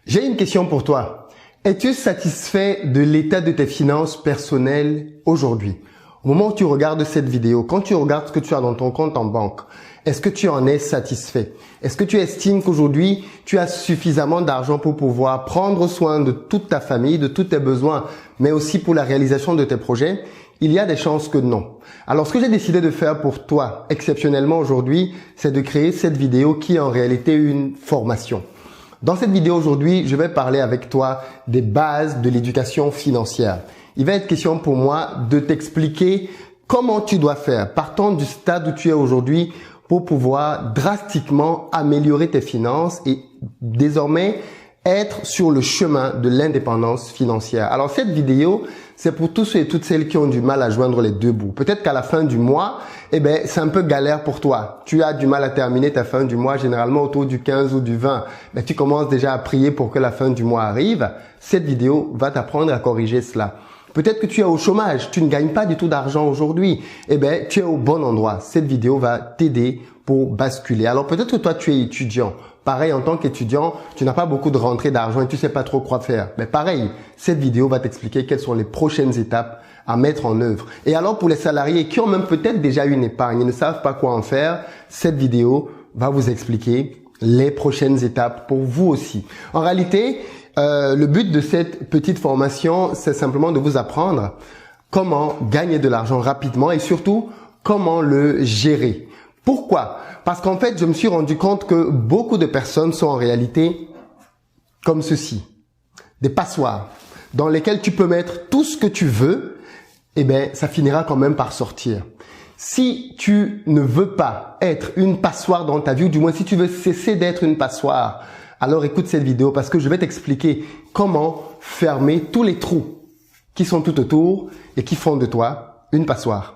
J'ai une question pour toi. Es-tu satisfait de l'état de tes finances personnelles aujourd'hui? Au moment où tu regardes cette vidéo, quand tu regardes ce que tu as dans ton compte en banque, est-ce que tu en es satisfait? Est-ce que tu estimes qu'aujourd'hui, tu as suffisamment d'argent pour pouvoir prendre soin de toute ta famille, de tous tes besoins, mais aussi pour la réalisation de tes projets? Il y a des chances que non. Alors, ce que j'ai décidé de faire pour toi, exceptionnellement aujourd'hui, c'est de créer cette vidéo qui est en réalité une formation. Dans cette vidéo aujourd'hui, je vais parler avec toi des bases de l'éducation financière. Il va être question pour moi de t'expliquer comment tu dois faire, partant du stade où tu es aujourd'hui, pour pouvoir drastiquement améliorer tes finances et désormais être sur le chemin de l'indépendance financière. Alors cette vidéo, c'est pour tous ceux et toutes celles qui ont du mal à joindre les deux bouts. Peut-être qu'à la fin du mois, c'est un peu galère pour toi. Tu as du mal à terminer ta fin du mois, généralement autour du 15 ou du 20. Mais tu commences déjà à prier pour que la fin du mois arrive. Cette vidéo va t'apprendre à corriger cela. Peut-être que tu es au chômage, tu ne gagnes pas du tout d'argent aujourd'hui. Tu es au bon endroit. Cette vidéo va t'aider pour basculer. Alors peut-être que toi, tu es étudiant. Pareil, en tant qu'étudiant, tu n'as pas beaucoup de rentrée d'argent et tu sais pas trop quoi faire. Mais pareil, cette vidéo va t'expliquer quelles sont les prochaines étapes à mettre en œuvre. Et alors pour les salariés qui ont même peut-être déjà une épargne et ne savent pas quoi en faire, cette vidéo va vous expliquer les prochaines étapes pour vous aussi. En réalité, le but de cette petite formation, c'est simplement de vous apprendre comment gagner de l'argent rapidement et surtout comment le gérer. Pourquoi? Parce qu'en fait, je me suis rendu compte que beaucoup de personnes sont en réalité comme ceci. Des passoires dans lesquelles tu peux mettre tout ce que tu veux, ça finira quand même par sortir. Si tu ne veux pas être une passoire dans ta vie, ou du moins si tu veux cesser d'être une passoire, alors écoute cette vidéo parce que je vais t'expliquer comment fermer tous les trous qui sont tout autour et qui font de toi une passoire.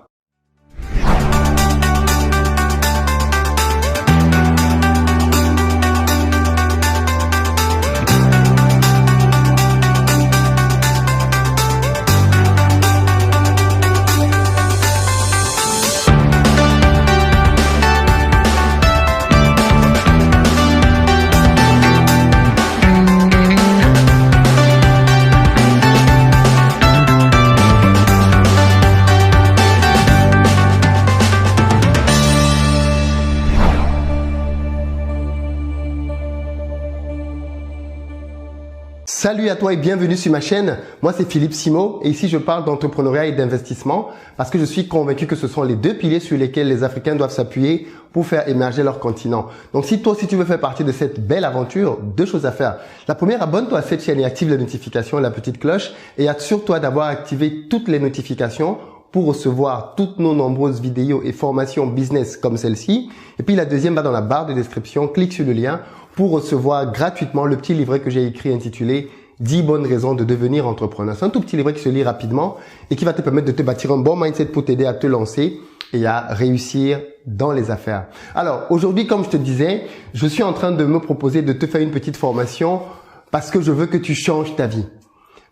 Salut à toi et bienvenue sur ma chaîne. Moi, c'est Philippe Simo et ici, je parle d'entrepreneuriat et d'investissement parce que je suis convaincu que ce sont les deux piliers sur lesquels les Africains doivent s'appuyer pour faire émerger leur continent. Donc, si toi aussi tu veux faire partie de cette belle aventure, deux choses à faire. La première, abonne-toi à cette chaîne et active les notifications et la petite cloche et assure-toi d'avoir activé toutes les notifications pour recevoir toutes nos nombreuses vidéos et formations business comme celle-ci. Et puis la deuxième, va dans la barre de description, clique sur le lien pour recevoir gratuitement le petit livret que j'ai écrit intitulé 10 bonnes raisons de devenir entrepreneur. C'est un tout petit livret qui se lit rapidement et qui va te permettre de te bâtir un bon mindset pour t'aider à te lancer et à réussir dans les affaires. Alors aujourd'hui, comme je te disais, je suis en train de me proposer de te faire une petite formation parce que je veux que tu changes ta vie.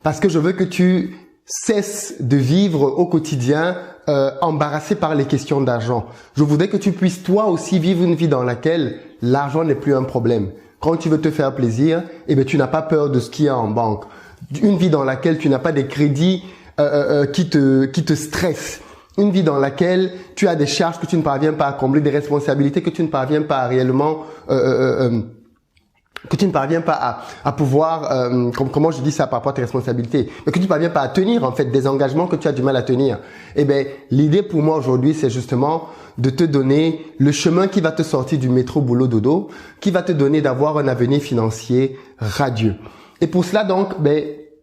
Parce que je veux que tu cesses de vivre au quotidien embarrassé par les questions d'argent. Je voudrais que tu puisses toi aussi vivre une vie dans laquelle l'argent n'est plus un problème. Quand tu veux te faire plaisir, tu n'as pas peur de ce qu'il y a en banque. Une vie dans laquelle tu n'as pas des crédits qui te stressent. Une vie dans laquelle tu as des charges que tu ne parviens pas à combler, des responsabilités que tu ne parviens pas à réellement que tu ne parviens pas à pouvoir, comment je dis ça par rapport à tes responsabilités, mais que tu ne parviens pas à tenir en fait, des engagements que tu as du mal à tenir. L'idée pour moi aujourd'hui, c'est justement de te donner le chemin qui va te sortir du métro boulot dodo, qui va te donner d'avoir un avenir financier radieux. Et pour cela donc,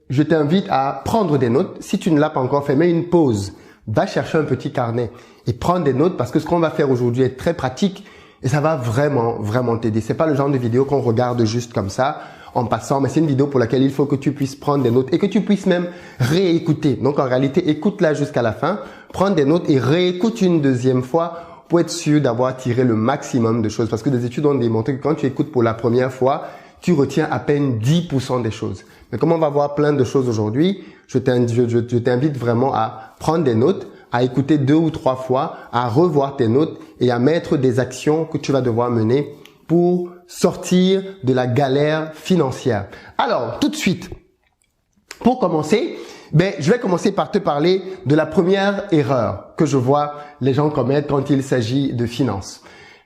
je t'invite à prendre des notes. Si tu ne l'as pas encore fait, mets une pause, va chercher un petit carnet et prends des notes parce que ce qu'on va faire aujourd'hui est très pratique. Et ça va vraiment t'aider. C'est pas le genre de vidéo qu'on regarde juste comme ça, en passant, mais c'est une vidéo pour laquelle il faut que tu puisses prendre des notes et que tu puisses même réécouter. Donc, en réalité, écoute-la jusqu'à la fin, prends des notes et réécoute une deuxième fois pour être sûr d'avoir tiré le maximum de choses. Parce que des études ont démontré que quand tu écoutes pour la première fois, tu retiens à peine 10% des choses. Mais comme on va voir plein de choses aujourd'hui, je t'invite vraiment à prendre des notes, à écouter 2 ou 3 fois, à revoir tes notes et à mettre des actions que tu vas devoir mener pour sortir de la galère financière? Alors, tout de suite, pour commencer, je vais commencer par te parler de la première erreur que je vois les gens commettre quand il s'agit de finances.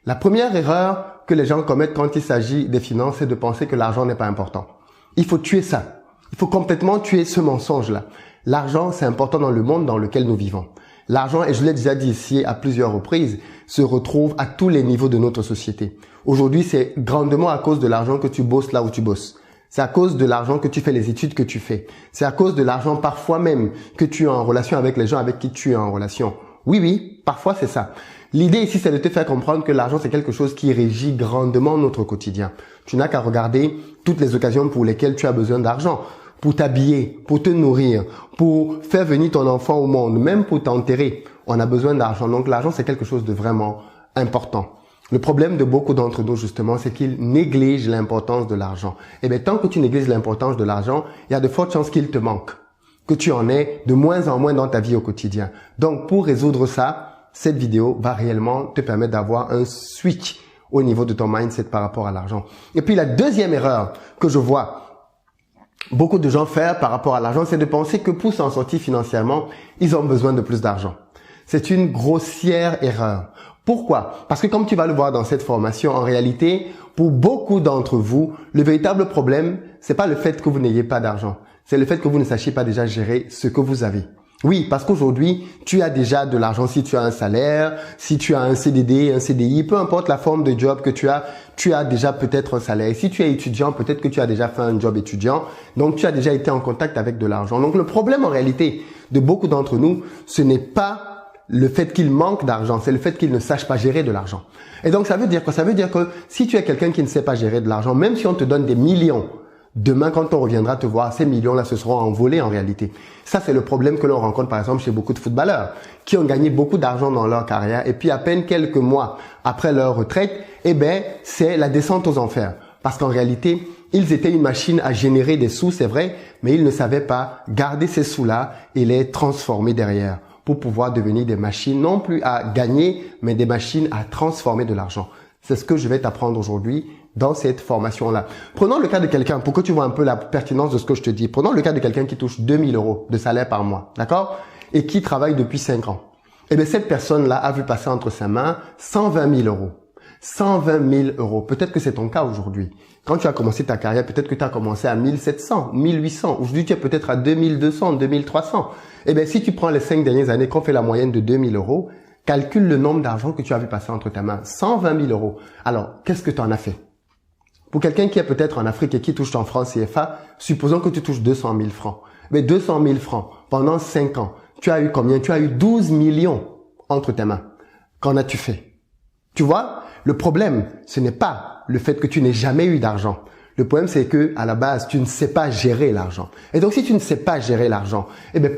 La première erreur que les gens commettent quand il s'agit des finances, c'est de penser que l'argent n'est pas important. Il faut tuer ça. Il faut complètement tuer ce mensonge-là. L'argent, c'est important dans le monde dans lequel nous vivons. L'argent, et je l'ai déjà dit ici à plusieurs reprises, se retrouve à tous les niveaux de notre société. Aujourd'hui, c'est grandement à cause de l'argent que tu bosses là où tu bosses. C'est à cause de l'argent que tu fais les études que tu fais. C'est à cause de l'argent parfois même que tu es en relation avec les gens avec qui tu es en relation. Oui, parfois c'est ça. L'idée ici, c'est de te faire comprendre que l'argent, c'est quelque chose qui régit grandement notre quotidien. Tu n'as qu'à regarder toutes les occasions pour lesquelles tu as besoin d'argent. Pour t'habiller, pour te nourrir, pour faire venir ton enfant au monde, même pour t'enterrer, on a besoin d'argent. Donc l'argent, c'est quelque chose de vraiment important. Le problème de beaucoup d'entre nous, justement, c'est qu'ils négligent l'importance de l'argent. Et bien, tant que tu négliges l'importance de l'argent, il y a de fortes chances qu'il te manque, que tu en aies de moins en moins dans ta vie au quotidien. Donc, pour résoudre ça, cette vidéo va réellement te permettre d'avoir un switch au niveau de ton mindset par rapport à l'argent. Et puis, la deuxième erreur que je vois beaucoup de gens faire par rapport à l'argent, c'est de penser que pour s'en sortir financièrement, ils ont besoin de plus d'argent. C'est une grossière erreur. Pourquoi? Parce que comme tu vas le voir dans cette formation, en réalité, pour beaucoup d'entre vous, le véritable problème, c'est pas le fait que vous n'ayez pas d'argent. C'est le fait que vous ne sachiez pas déjà gérer ce que vous avez. Oui, parce qu'aujourd'hui, tu as déjà de l'argent si tu as un salaire, si tu as un CDD, un CDI, peu importe la forme de job que tu as déjà peut-être un salaire. Et si tu es étudiant, peut-être que tu as déjà fait un job étudiant, donc tu as déjà été en contact avec de l'argent. Donc le problème en réalité de beaucoup d'entre nous, ce n'est pas le fait qu'il manque d'argent, c'est le fait qu'il ne sache pas gérer de l'argent. Et donc ça veut dire quoi? Ça veut dire que si tu es quelqu'un qui ne sait pas gérer de l'argent, même si on te donne des millions, demain, quand on reviendra te voir, ces millions-là se seront envolés en réalité. Ça, c'est le problème que l'on rencontre par exemple chez beaucoup de footballeurs qui ont gagné beaucoup d'argent dans leur carrière et puis à peine quelques mois après leur retraite, c'est la descente aux enfers. Parce qu'en réalité, ils étaient une machine à générer des sous, c'est vrai, mais ils ne savaient pas garder ces sous-là et les transformer derrière pour pouvoir devenir des machines non plus à gagner, mais des machines à transformer de l'argent. C'est ce que je vais t'apprendre aujourd'hui dans cette formation-là. Prenons le cas de quelqu'un, pour que tu vois un peu la pertinence de ce que je te dis. Prenons le cas de quelqu'un qui touche 2000 € de salaire par mois, d'accord? Et qui travaille depuis 5 ans. Eh bien, cette personne-là a vu passer entre ses mains 120 000 €. 120 000 €. Peut-être que c'est ton cas aujourd'hui. Quand tu as commencé ta carrière, peut-être que tu as commencé à 1700, 1800. Aujourd'hui, tu es peut-être à 2200, 2300. Eh bien, si tu prends les 5 dernières années, qu'on fait la moyenne de 2000 €, calcule le nombre d'argent que tu as vu passer entre tes mains. 120 000 €. Alors, qu'est-ce que tu en as fait? Pour quelqu'un qui est peut-être en Afrique et qui touche en francs CFA, supposons que tu touches 200 000 francs. Mais 200 000 francs, pendant 5 ans, tu as eu combien? Tu as eu 12 millions entre tes mains. Qu'en as-tu fait? Tu vois, le problème, ce n'est pas le fait que tu n'aies jamais eu d'argent. Le problème, c'est que à la base, tu ne sais pas gérer l'argent. Et donc, si tu ne sais pas gérer l'argent,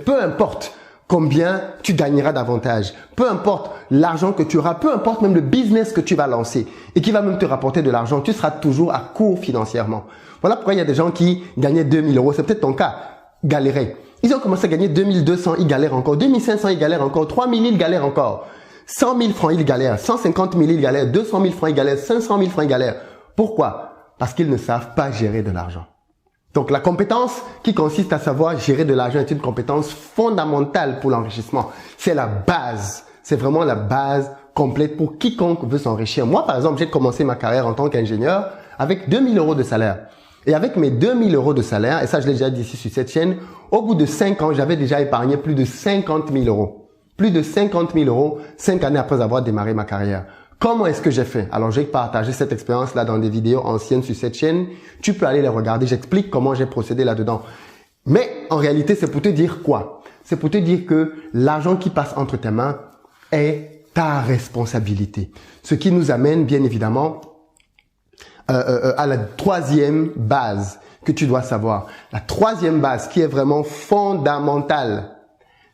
peu importe combien tu gagneras davantage, peu importe l'argent que tu auras, peu importe même le business que tu vas lancer et qui va même te rapporter de l'argent, tu seras toujours à court financièrement. Voilà pourquoi il y a des gens qui gagnaient 2000 €, c'est peut-être ton cas, galéraient. Ils ont commencé à gagner 2200, ils galèrent encore, 2500, ils galèrent encore, 3000, ils galèrent encore, 100 000 francs, ils galèrent, 150 000, ils galèrent, 200 000 francs, ils galèrent, 500 000 francs, ils galèrent. Pourquoi? Parce qu'ils ne savent pas gérer de l'argent. Donc, la compétence qui consiste à savoir gérer de l'argent est une compétence fondamentale pour l'enrichissement. C'est la base. C'est vraiment la base complète pour quiconque veut s'enrichir. Moi, par exemple, j'ai commencé ma carrière en tant qu'ingénieur avec 2000 € de salaire. Et avec mes 2000 € de salaire, et ça, je l'ai déjà dit ici sur cette chaîne, au bout de 5 ans, j'avais déjà épargné plus de 50 000 €. Plus de 50 000 € 5 années après avoir démarré ma carrière. Comment est-ce que j'ai fait? Alors, j'ai partagé cette expérience-là dans des vidéos anciennes sur cette chaîne. Tu peux aller les regarder. J'explique comment j'ai procédé là-dedans. Mais en réalité, c'est pour te dire quoi? C'est pour te dire que l'argent qui passe entre tes mains est ta responsabilité. Ce qui nous amène, bien évidemment, à la troisième base que tu dois savoir. La troisième base qui est vraiment fondamentale,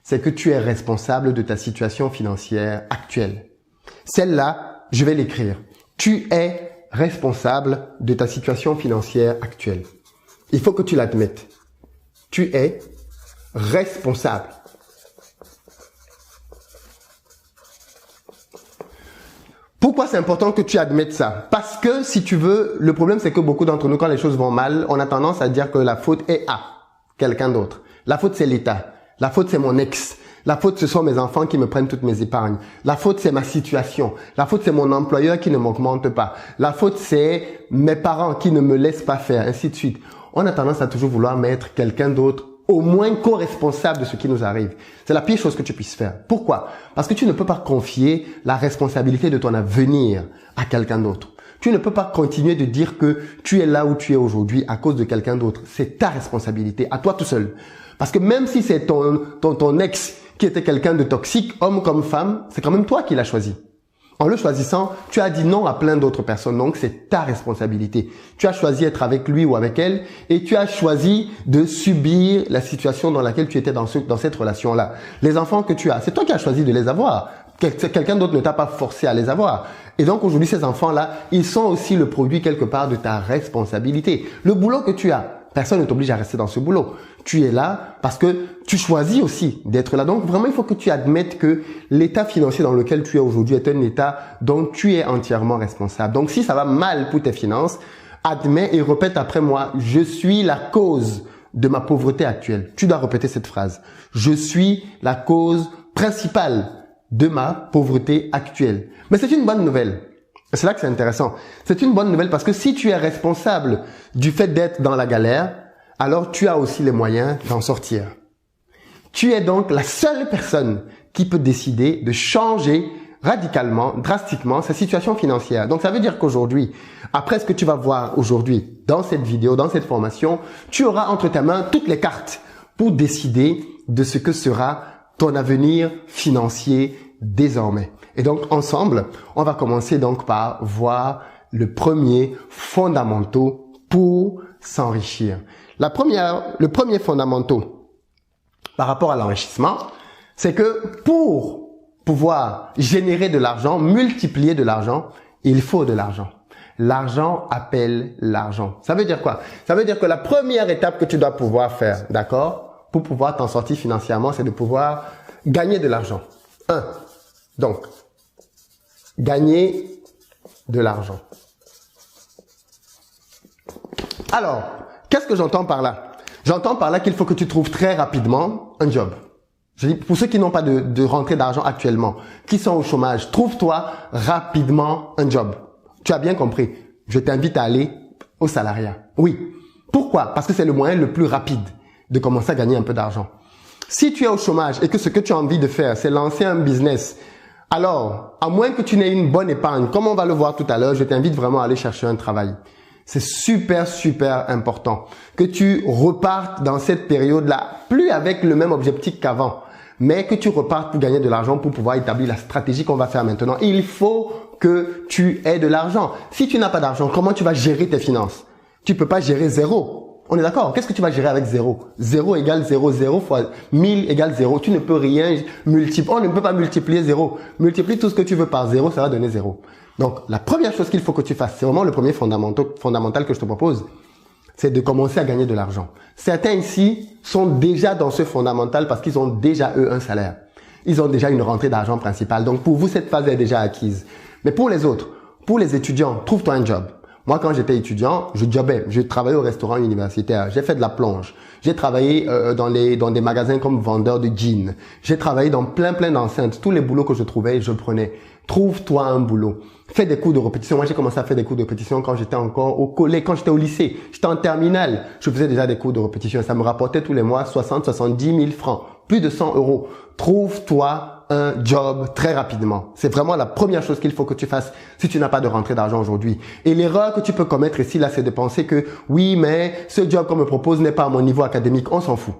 c'est que tu es responsable de ta situation financière actuelle. Celle-là, je vais l'écrire. Tu es responsable de ta situation financière actuelle. Il faut que tu l'admettes. Tu es responsable. Pourquoi c'est important que tu admettes ça? Parce que si tu veux, le problème c'est que beaucoup d'entre nous, quand les choses vont mal, on a tendance à dire que la faute est à quelqu'un d'autre. La faute c'est l'État. La faute c'est mon ex. La faute, ce sont mes enfants qui me prennent toutes mes épargnes. La faute, c'est ma situation. La faute, c'est mon employeur qui ne m'augmente pas. La faute, c'est mes parents qui ne me laissent pas faire, ainsi de suite. On a tendance à toujours vouloir mettre quelqu'un d'autre au moins co-responsable de ce qui nous arrive. C'est la pire chose que tu puisses faire. Pourquoi? Parce que tu ne peux pas confier la responsabilité de ton avenir à quelqu'un d'autre. Tu ne peux pas continuer de dire que tu es là où tu es aujourd'hui à cause de quelqu'un d'autre. C'est ta responsabilité, à toi tout seul. Parce que même si c'est ton ex qui était quelqu'un de toxique, homme comme femme, c'est quand même toi qui l'as choisi. En le choisissant, tu as dit non à plein d'autres personnes, donc c'est ta responsabilité. Tu as choisi d'être avec lui ou avec elle et tu as choisi de subir la situation dans laquelle tu étais dans cette relation-là. Les enfants que tu as, c'est toi qui as choisi de les avoir. Quelqu'un d'autre ne t'a pas forcé à les avoir. Et donc aujourd'hui, ces enfants-là, ils sont aussi le produit quelque part de ta responsabilité. Le boulot que tu as, personne ne t'oblige à rester dans ce boulot. Tu es là parce que tu choisis aussi d'être là. Donc vraiment, il faut que tu admettes que l'état financier dans lequel tu es aujourd'hui est un état dont tu es entièrement responsable. Donc si ça va mal pour tes finances, admets et répète après moi, je suis la cause de ma pauvreté actuelle. Tu dois répéter cette phrase. Je suis la cause principale de ma pauvreté actuelle. Mais c'est une bonne nouvelle. C'est là que c'est intéressant. C'est une bonne nouvelle parce que si tu es responsable du fait d'être dans la galère, alors tu as aussi les moyens d'en sortir. Tu es donc la seule personne qui peut décider de changer radicalement, drastiquement sa situation financière. Donc ça veut dire qu'aujourd'hui, après ce que tu vas voir aujourd'hui dans cette vidéo, dans cette formation, tu auras entre tes mains toutes les cartes pour décider de ce que sera ton avenir financier désormais. Et donc ensemble, on va commencer donc par voir le premier fondamental pour s'enrichir. Le premier fondamental par rapport à l'enrichissement, c'est que pour pouvoir générer de l'argent, multiplier de l'argent, il faut de l'argent. L'argent appelle l'argent. Ça veut dire quoi? Ça veut dire que la première étape que tu dois pouvoir faire, d'accord, pour pouvoir t'en sortir financièrement, c'est de pouvoir gagner de l'argent. Donc, gagner de l'argent. Alors, qu'est-ce que j'entends par là? J'entends par là qu'il faut que tu trouves très rapidement un job. Je dis, pour ceux qui n'ont pas de rentrée d'argent actuellement, qui sont au chômage, trouve-toi rapidement un job. Tu as bien compris. Je t'invite à aller au salariat. Oui. Pourquoi? Parce que c'est le moyen le plus rapide de commencer à gagner un peu d'argent. Si tu es au chômage et que ce que tu as envie de faire, c'est lancer un business, alors, à moins que tu n'aies une bonne épargne, comme on va le voir tout à l'heure, je t'invite vraiment à aller chercher un travail. C'est super, super important que tu repartes dans cette période-là, plus avec le même objectif qu'avant, mais que tu repartes pour gagner de l'argent, pour pouvoir établir la stratégie qu'on va faire maintenant. Il faut que tu aies de l'argent. Si tu n'as pas d'argent, comment tu vas gérer tes finances? Tu peux pas gérer zéro. On est d'accord? Qu'est-ce que tu vas gérer avec zéro? 0 égale 0, 0 fois 1000 égale 0. Tu ne peux rien multiplier. On ne peut pas multiplier 0. Multiplie tout ce que tu veux par 0, ça va donner 0. Donc, la première chose qu'il faut que tu fasses, c'est vraiment le premier fondamental que je te propose, c'est de commencer à gagner de l'argent. Certains ici sont déjà dans ce fondamental parce qu'ils ont déjà, eux, un salaire. Ils ont déjà une rentrée d'argent principale. Donc, pour vous, cette phase est déjà acquise. Mais pour les autres, pour les étudiants, trouve-toi un job. Moi, quand j'étais étudiant, je jobais. Je travaillais au restaurant universitaire. J'ai fait de la plonge. J'ai travaillé dans des magasins comme vendeur de jeans. J'ai travaillé dans plein d'enceintes. Tous les boulots que je trouvais, je prenais. Trouve-toi un boulot. Fais des cours de répétition. Moi, j'ai commencé à faire des cours de répétition quand j'étais encore au collège, quand j'étais au lycée. J'étais en terminale. Je faisais déjà des cours de répétition. Ça me rapportait tous les mois 70 000 francs. Plus de 100 euros. Trouve-toi un job très rapidement. C'est vraiment la première chose qu'il faut que tu fasses si tu n'as pas de rentrée d'argent aujourd'hui. Et l'erreur que tu peux commettre ici, là, c'est de penser que oui, mais ce job qu'on me propose n'est pas à mon niveau académique. On s'en fout.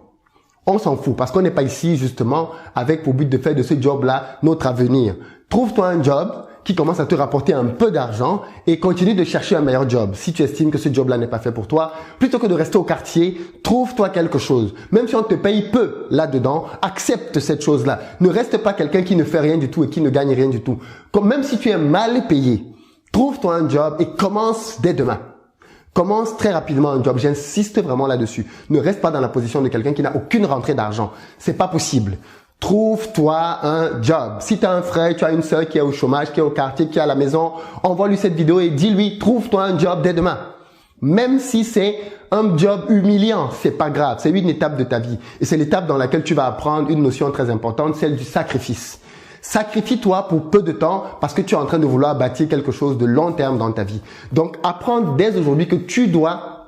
On s'en fout parce qu'on n'est pas ici justement avec pour but de faire de ce job-là notre avenir. Trouve-toi un job qui commence à te rapporter un peu d'argent et continue de chercher un meilleur job. Si tu estimes que ce job-là n'est pas fait pour toi, plutôt que de rester au quartier, trouve-toi quelque chose. Même si on te paye peu là-dedans, accepte cette chose-là. Ne reste pas quelqu'un qui ne fait rien du tout et qui ne gagne rien du tout. Même si tu es mal payé, trouve-toi un job et commence dès demain. Commence très rapidement un job. J'insiste vraiment là-dessus. Ne reste pas dans la position de quelqu'un qui n'a aucune rentrée d'argent. C'est pas possible. Trouve-toi un job. Si tu as un frère, tu as une soeur qui est au chômage, qui est au quartier, qui est à la maison, envoie-lui cette vidéo et dis-lui, trouve-toi un job dès demain. Même si c'est un job humiliant, c'est pas grave. C'est une étape de ta vie. Et c'est l'étape dans laquelle tu vas apprendre une notion très importante, celle du sacrifice. Sacrifie-toi pour peu de temps parce que tu es en train de vouloir bâtir quelque chose de long terme dans ta vie. Donc, apprends dès aujourd'hui que tu dois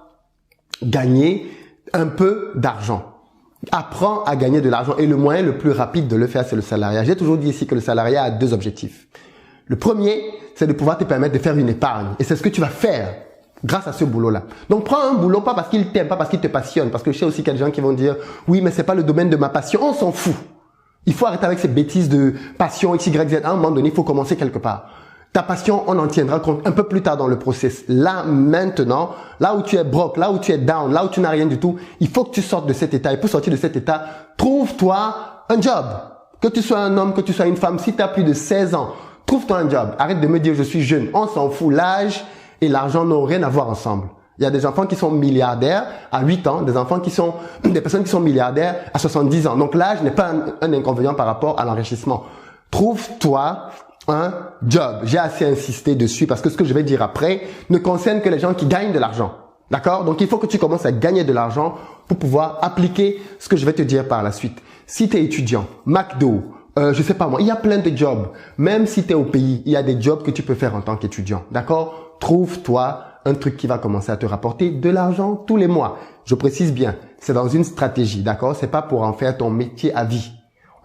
gagner un peu d'argent. Apprends à gagner de l'argent et le moyen le plus rapide de le faire, c'est le salariat. J'ai toujours dit ici que le salariat a deux objectifs. Le premier, c'est de pouvoir te permettre de faire une épargne et c'est ce que tu vas faire grâce à ce boulot-là. Donc, prends un boulot pas parce qu'il t'aime, pas parce qu'il te passionne, parce que je sais aussi qu'il y a des gens qui vont dire « Oui, mais c'est pas le domaine de ma passion. » On s'en fout. Il faut arrêter avec ces bêtises de passion X, Y, Z. À un moment donné, il faut commencer quelque part. Ta passion, on en tiendra compte un peu plus tard dans le process. Là, maintenant, là où tu es broke, là où tu es down, là où tu n'as rien du tout, il faut que tu sortes de cet état. Et pour sortir de cet état, trouve-toi un job. Que tu sois un homme, que tu sois une femme, si tu as plus de 16 ans, trouve-toi un job. Arrête de me dire je suis jeune. On s'en fout. L'âge et l'argent n'ont rien à voir ensemble. Il y a des enfants qui sont milliardaires à 8 ans, des personnes qui sont milliardaires à 70 ans. Donc l'âge n'est pas un inconvénient par rapport à l'enrichissement. Trouve-toi un job. J'ai assez insisté dessus parce que ce que je vais dire après ne concerne que les gens qui gagnent de l'argent. D'accord? Donc il faut que tu commences à gagner de l'argent pour pouvoir appliquer ce que je vais te dire par la suite. Si tu es étudiant, McDo, je sais pas moi, il y a plein de jobs. Même si tu es au pays, il y a des jobs que tu peux faire en tant qu'étudiant. D'accord? Trouve-toi un truc qui va commencer à te rapporter de l'argent tous les mois. Je précise bien, c'est dans une stratégie, d'accord? C'est pas pour en faire ton métier à vie.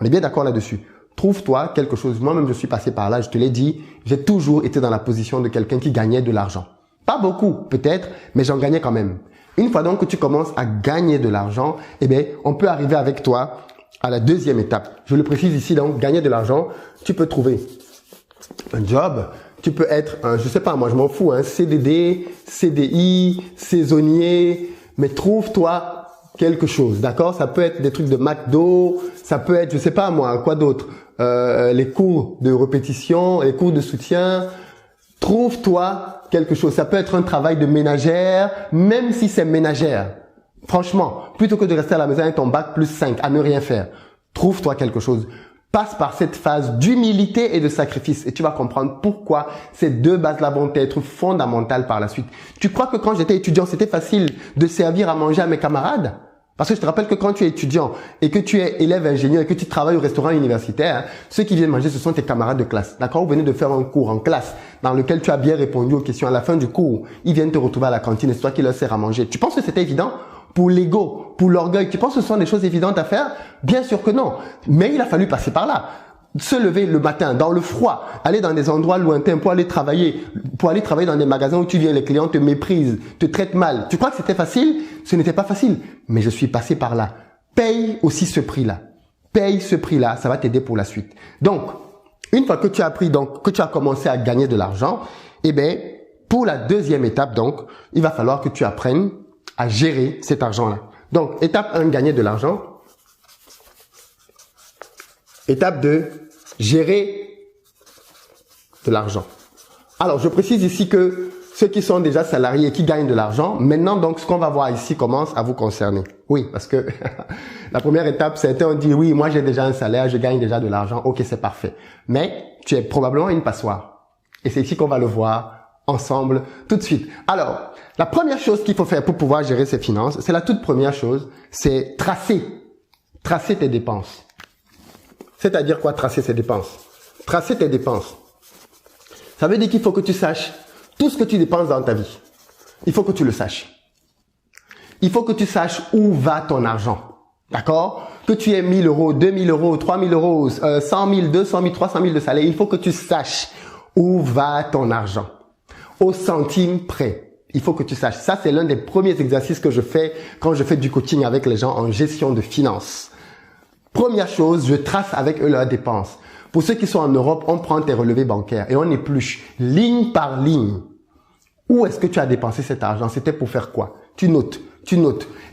On est bien d'accord là-dessus. Trouve-toi quelque chose. Moi-même, je suis passé par là, je te l'ai dit, j'ai toujours été dans la position de quelqu'un qui gagnait de l'argent. Pas beaucoup, peut-être, mais j'en gagnais quand même. Une fois donc que tu commences à gagner de l'argent, eh bien, on peut arriver avec toi à la deuxième étape. Je le précise ici, donc, gagner de l'argent, tu peux trouver un job, tu peux être, je sais pas, moi, je m'en fous, un CDD, CDI, saisonnier, mais trouve-toi quelque chose, d'accord? Ça peut être des trucs de McDo, ça peut être, je sais pas moi, quoi d'autre? Les cours de répétition, les cours de soutien. Trouve-toi quelque chose. Ça peut être un travail de ménagère, même si c'est ménagère. Franchement, plutôt que de rester à la maison avec ton bac plus 5 à ne rien faire, trouve-toi quelque chose. Passe par cette phase d'humilité et de sacrifice et tu vas comprendre pourquoi ces deux bases-là vont être fondamentales par la suite. Tu crois que quand j'étais étudiant, c'était facile de servir à manger à mes camarades? Parce que je te rappelle que quand tu es étudiant et que tu es élève ingénieur et que tu travailles au restaurant universitaire, ceux qui viennent manger, ce sont tes camarades de classe. D'accord? Vous venez de faire un cours en classe dans lequel tu as bien répondu aux questions. À la fin du cours, ils viennent te retrouver à la cantine et c'est toi qui leur sers à manger. Tu penses que c'était évident? Pour l'ego, pour l'orgueil, tu penses que ce sont des choses évidentes à faire? Bien sûr que non. Mais il a fallu passer par là. Se lever le matin dans le froid, aller dans des endroits lointains pour aller travailler dans des magasins où tu viens, les clients te méprisent, te traitent mal. Tu crois que c'était facile? Ce n'était pas facile. Mais je suis passé par là. Paye aussi ce prix-là. Paye ce prix-là, ça va t'aider pour la suite. Donc, une fois que tu as appris, que tu as commencé à gagner de l'argent, eh bien, pour la deuxième étape, donc, il va falloir que tu apprennes à gérer cet argent-là. Donc, étape 1, gagner de l'argent. Étape 2, gérer de l'argent. Alors, je précise ici que ceux qui sont déjà salariés et qui gagnent de l'argent, maintenant, donc, ce qu'on va voir ici commence à vous concerner. Oui, parce que la première étape, c'était on dit, oui, moi, j'ai déjà un salaire, je gagne déjà de l'argent. Ok, c'est parfait. Mais tu es probablement une passoire. Et c'est ici qu'on va le voir ensemble tout de suite. Alors, la première chose qu'il faut faire pour pouvoir gérer ses finances, c'est la toute première chose, c'est tracer tes dépenses. C'est-à-dire quoi, tracer ses dépenses? Tracer tes dépenses. Ça veut dire qu'il faut que tu saches tout ce que tu dépenses dans ta vie. Il faut que tu le saches. Il faut que tu saches où va ton argent. D'accord? Que tu aies 1000 euros, 2000 euros, 3000 euros, 100 000, 200 000, 300 000 de salaire. Il faut que tu saches où va ton argent. Au centime près. Il faut que tu saches. Ça, c'est l'un des premiers exercices que je fais quand je fais du coaching avec les gens en gestion de finances. Première chose, je trace avec eux leurs dépenses. Pour ceux qui sont en Europe, on prend tes relevés bancaires et on épluche ligne par ligne. Où est-ce que tu as dépensé cet argent? C'était pour faire quoi? Tu notes.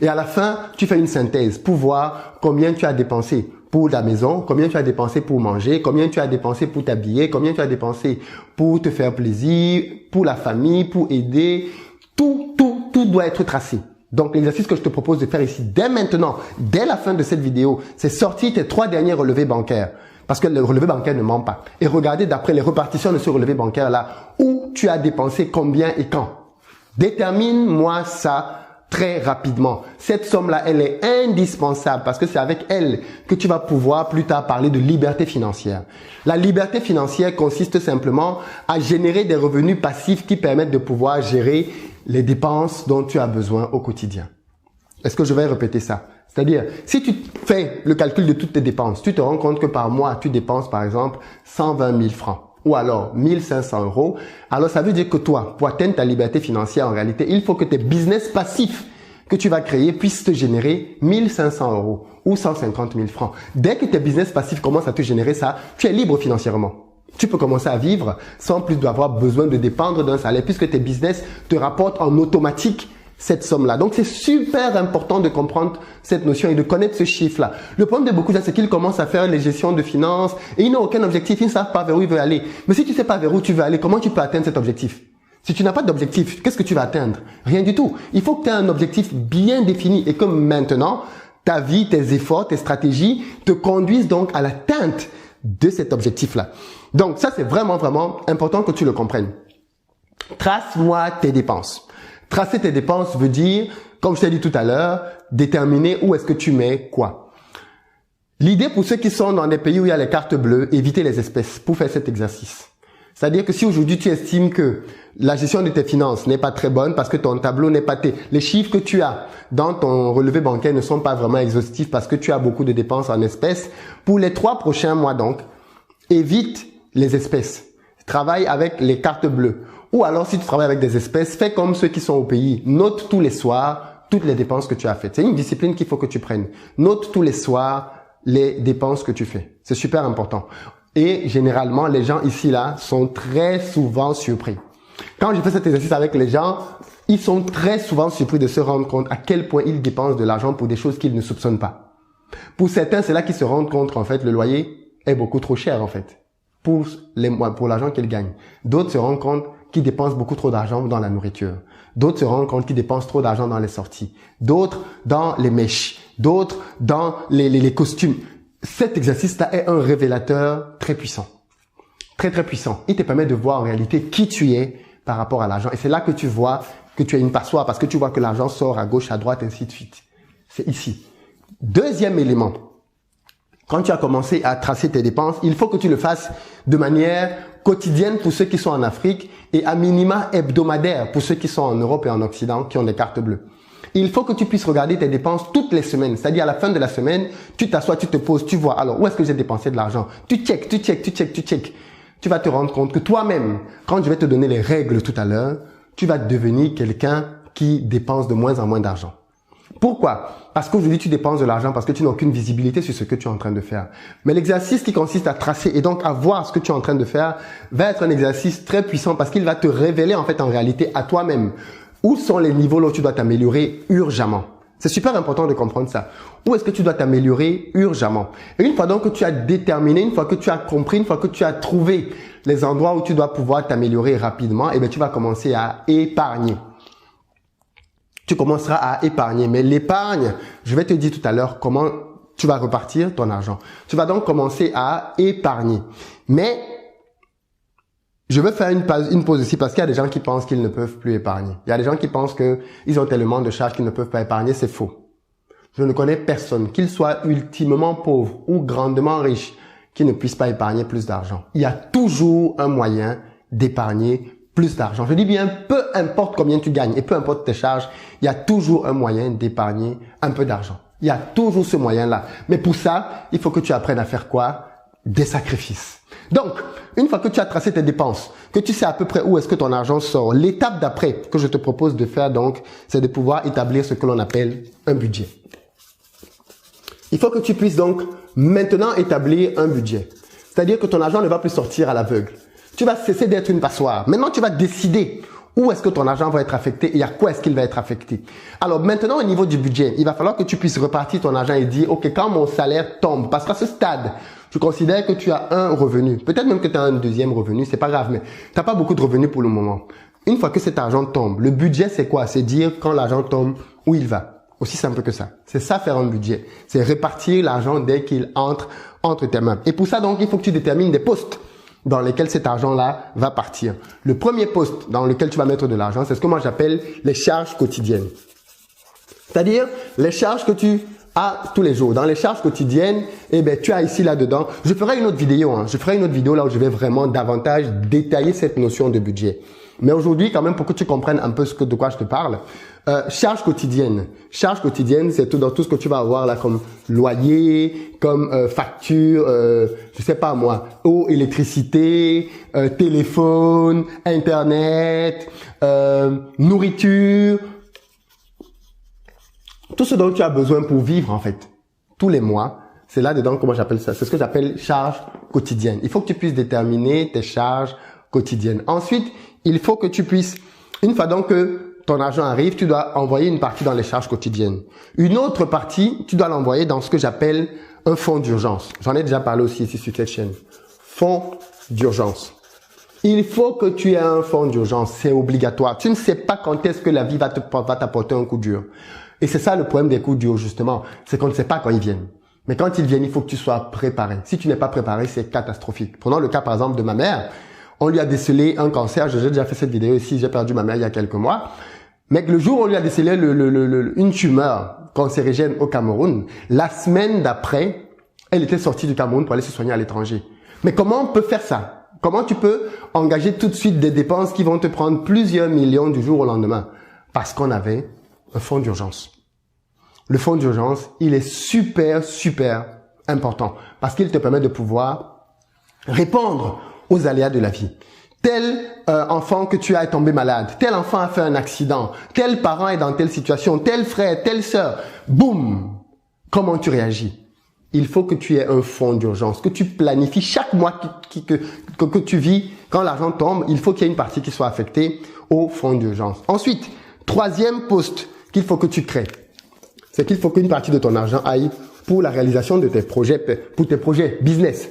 Et à la fin, tu fais une synthèse pour voir combien tu as dépensé pour la maison, combien tu as dépensé pour manger, combien tu as dépensé pour t'habiller, combien tu as dépensé pour te faire plaisir, pour la famille, pour aider. Tout doit être tracé. Donc, l'exercice que je te propose de faire ici, dès maintenant, dès la fin de cette vidéo, c'est sortir tes 3 derniers relevés bancaires. Parce que le relevé bancaire ne ment pas. Et regardez d'après les répartitions de ce relevé bancaire-là, où tu as dépensé combien et quand. Détermine-moi ça très rapidement. Cette somme-là, elle est indispensable parce que c'est avec elle que tu vas pouvoir plus tard parler de liberté financière. La liberté financière consiste simplement à générer des revenus passifs qui permettent de pouvoir gérer les dépenses dont tu as besoin au quotidien. Est-ce que je vais répéter ça? C'est-à-dire, si tu fais le calcul de toutes tes dépenses, tu te rends compte que par mois, tu dépenses par exemple 120 000 francs ou alors 1500 euros. Alors, ça veut dire que toi, pour atteindre ta liberté financière en réalité, il faut que tes business passifs que tu vas créer puissent te générer 1500 euros ou 150 000 francs. Dès que tes business passifs commencent à te générer ça, tu es libre financièrement. Tu peux commencer à vivre sans plus d'avoir besoin de dépendre d'un salaire puisque tes business te rapportent en automatique cette somme-là. Donc, c'est super important de comprendre cette notion et de connaître ce chiffre-là. Le problème de beaucoup de gens, c'est qu'ils commencent à faire les gestions de finances et ils n'ont aucun objectif. Ils ne savent pas vers où ils veulent aller. Mais si tu ne sais pas vers où tu veux aller, comment tu peux atteindre cet objectif? Si tu n'as pas d'objectif, qu'est-ce que tu vas atteindre? Rien du tout. Il faut que tu aies un objectif bien défini et que maintenant, ta vie, tes efforts, tes stratégies te conduisent donc à l'atteinte de cet objectif-là. Donc, ça, c'est vraiment, vraiment important que tu le comprennes. Trace-moi tes dépenses. Tracer tes dépenses veut dire, comme je t'ai dit tout à l'heure, déterminer où est-ce que tu mets quoi. L'idée pour ceux qui sont dans des pays où il y a les cartes bleues, éviter les espèces pour faire cet exercice. C'est-à-dire que si aujourd'hui tu estimes que la gestion de tes finances n'est pas très bonne parce que ton tableau n'est pas les chiffres que tu as dans ton relevé bancaire ne sont pas vraiment exhaustifs parce que tu as beaucoup de dépenses en espèces, pour les 3 prochains mois donc, évite les espèces. Travaille avec les cartes bleues. Ou alors, si tu travailles avec des espèces, fais comme ceux qui sont au pays. Note tous les soirs toutes les dépenses que tu as faites. C'est une discipline qu'il faut que tu prennes. Note tous les soirs les dépenses que tu fais. C'est super important. Et généralement, les gens ici, là, sont très souvent surpris. Quand je fais cet exercice avec les gens, ils sont très souvent surpris de se rendre compte à quel point ils dépensent de l'argent pour des choses qu'ils ne soupçonnent pas. Pour certains, c'est là qu'ils se rendent compte qu'en fait, le loyer est beaucoup trop cher, en fait, pour l'argent qu'ils gagnent. D'autres se rendent compte qui dépensent beaucoup trop d'argent dans la nourriture. D'autres se rendent compte qu'ils dépensent trop d'argent dans les sorties. D'autres dans les mèches. D'autres dans les costumes. Cet exercice-là est un révélateur très puissant. Très, très puissant. Il te permet de voir en réalité qui tu es par rapport à l'argent. Et c'est là que tu vois que tu es une passoire parce que tu vois que l'argent sort à gauche, à droite, ainsi de suite. C'est ici. Deuxième élément. Quand tu as commencé à tracer tes dépenses, il faut que tu le fasses de manière quotidienne pour ceux qui sont en Afrique et à minima hebdomadaire pour ceux qui sont en Europe et en Occident qui ont des cartes bleues. Il faut que tu puisses regarder tes dépenses toutes les semaines. C'est-à-dire à la fin de la semaine, tu t'assois, tu te poses, tu vois, alors où est-ce que j'ai dépensé de l'argent? Tu check. Tu vas te rendre compte que toi-même, quand je vais te donner les règles tout à l'heure, tu vas devenir quelqu'un qui dépense de moins en moins d'argent. Pourquoi? Parce qu'aujourd'hui, tu dépenses de l'argent parce que tu n'as aucune visibilité sur ce que tu es en train de faire. Mais l'exercice qui consiste à tracer et donc à voir ce que tu es en train de faire va être un exercice très puissant parce qu'il va te révéler en fait en réalité à toi-même où sont les niveaux là où tu dois t'améliorer urgemment. C'est super important de comprendre ça. Où est-ce que tu dois t'améliorer urgemment? Et une fois donc que tu as déterminé, une fois que tu as compris, une fois que tu as trouvé les endroits où tu dois pouvoir t'améliorer rapidement, eh bien, tu vas commencer à épargner. Tu commenceras à épargner. Mais l'épargne, je vais te dire tout à l'heure comment tu vas repartir ton argent. Tu vas donc commencer à épargner. Mais je veux faire une pause ici parce qu'il y a des gens qui pensent qu'ils ne peuvent plus épargner. Il y a des gens qui pensent qu'ils ont tellement de charges qu'ils ne peuvent pas épargner. C'est faux. Je ne connais personne, qu'il soit ultimement pauvre ou grandement riche, qui ne puisse pas épargner plus d'argent. Il y a toujours un moyen d'épargner plus d'argent. Je dis bien, peu importe combien tu gagnes et peu importe tes charges, il y a toujours un moyen d'épargner un peu d'argent. Il y a toujours ce moyen-là. Mais pour ça, il faut que tu apprennes à faire quoi? Des sacrifices. Donc, une fois que tu as tracé tes dépenses, que tu sais à peu près où est-ce que ton argent sort, l'étape d'après que je te propose de faire donc, c'est de pouvoir établir ce que l'on appelle un budget. Il faut que tu puisses donc maintenant établir un budget. C'est-à-dire que ton argent ne va plus sortir à l'aveugle. Tu vas cesser d'être une passoire. Maintenant, tu vas décider où est-ce que ton argent va être affecté et à quoi est-ce qu'il va être affecté. Alors maintenant, au niveau du budget, il va falloir que tu puisses repartir ton argent et dire, OK, quand mon salaire tombe, parce qu'à ce stade, tu considères que tu as un revenu. Peut-être même que tu as un deuxième revenu, c'est pas grave, mais tu n'as pas beaucoup de revenus pour le moment. Une fois que cet argent tombe, le budget c'est quoi? C'est dire quand l'argent tombe, où il va. Aussi simple que ça. C'est ça faire un budget. C'est répartir l'argent dès qu'il entre tes mains. Et pour ça donc, il faut que tu détermines des postes dans lesquels cet argent-là va partir. Le premier poste dans lequel tu vas mettre de l'argent, c'est ce que moi j'appelle les charges quotidiennes. C'est-à-dire les charges que tu as tous les jours. Dans les charges quotidiennes, eh ben, tu as ici là-dedans. Je ferai une autre vidéo. Je ferai une autre vidéo là où je vais vraiment davantage détailler cette notion de budget. Mais aujourd'hui, quand même, pour que tu comprennes un peu de quoi je te parle, charges quotidiennes. Charges quotidiennes, c'est tout dans tout ce que tu vas avoir là comme loyer, comme facture, je sais pas moi, eau, électricité, téléphone, internet, nourriture. Tout ce dont tu as besoin pour vivre en fait, tous les mois, c'est là-dedans comment j'appelle ça. C'est ce que j'appelle charges quotidiennes. Il faut que tu puisses déterminer tes charges quotidiennes. Ensuite, il faut que tu puisses, une fois donc que ton argent arrive, tu dois envoyer une partie dans les charges quotidiennes. Une autre partie, tu dois l'envoyer dans ce que j'appelle un fonds d'urgence. J'en ai déjà parlé aussi ici sur cette chaîne. Fonds d'urgence. Il faut que tu aies un fonds d'urgence. C'est obligatoire. Tu ne sais pas quand est-ce que la vie va t'apporter un coup dur. Et c'est ça le problème des coups durs justement. C'est qu'on ne sait pas quand ils viennent. Mais quand ils viennent, il faut que tu sois préparé. Si tu n'es pas préparé, c'est catastrophique. Prenons le cas par exemple de ma mère. On lui a décelé un cancer. J'ai déjà fait cette vidéo ici. J'ai perdu ma mère il y a quelques mois. Mais le jour où on lui a décelé une tumeur cancérigène au Cameroun, la semaine d'après, elle était sortie du Cameroun pour aller se soigner à l'étranger. Mais comment on peut faire ça? Comment tu peux engager tout de suite des dépenses qui vont te prendre plusieurs millions du jour au lendemain? Parce qu'on avait un fonds d'urgence. Le fonds d'urgence, il est super important parce qu'il te permet de pouvoir répondre aux aléas de la vie. Tel enfant que tu as est tombé malade, tel enfant a fait un accident, tel parent est dans telle situation, tel frère, telle sœur, boum! Comment tu réagis? Il faut que tu aies un fonds d'urgence, que tu planifies chaque mois que tu vis. Quand l'argent tombe, il faut qu'il y ait une partie qui soit affectée au fonds d'urgence. Ensuite, troisième poste qu'il faut que tu crées, c'est qu'il faut qu'une partie de ton argent aille pour la réalisation de tes projets, pour tes projets business.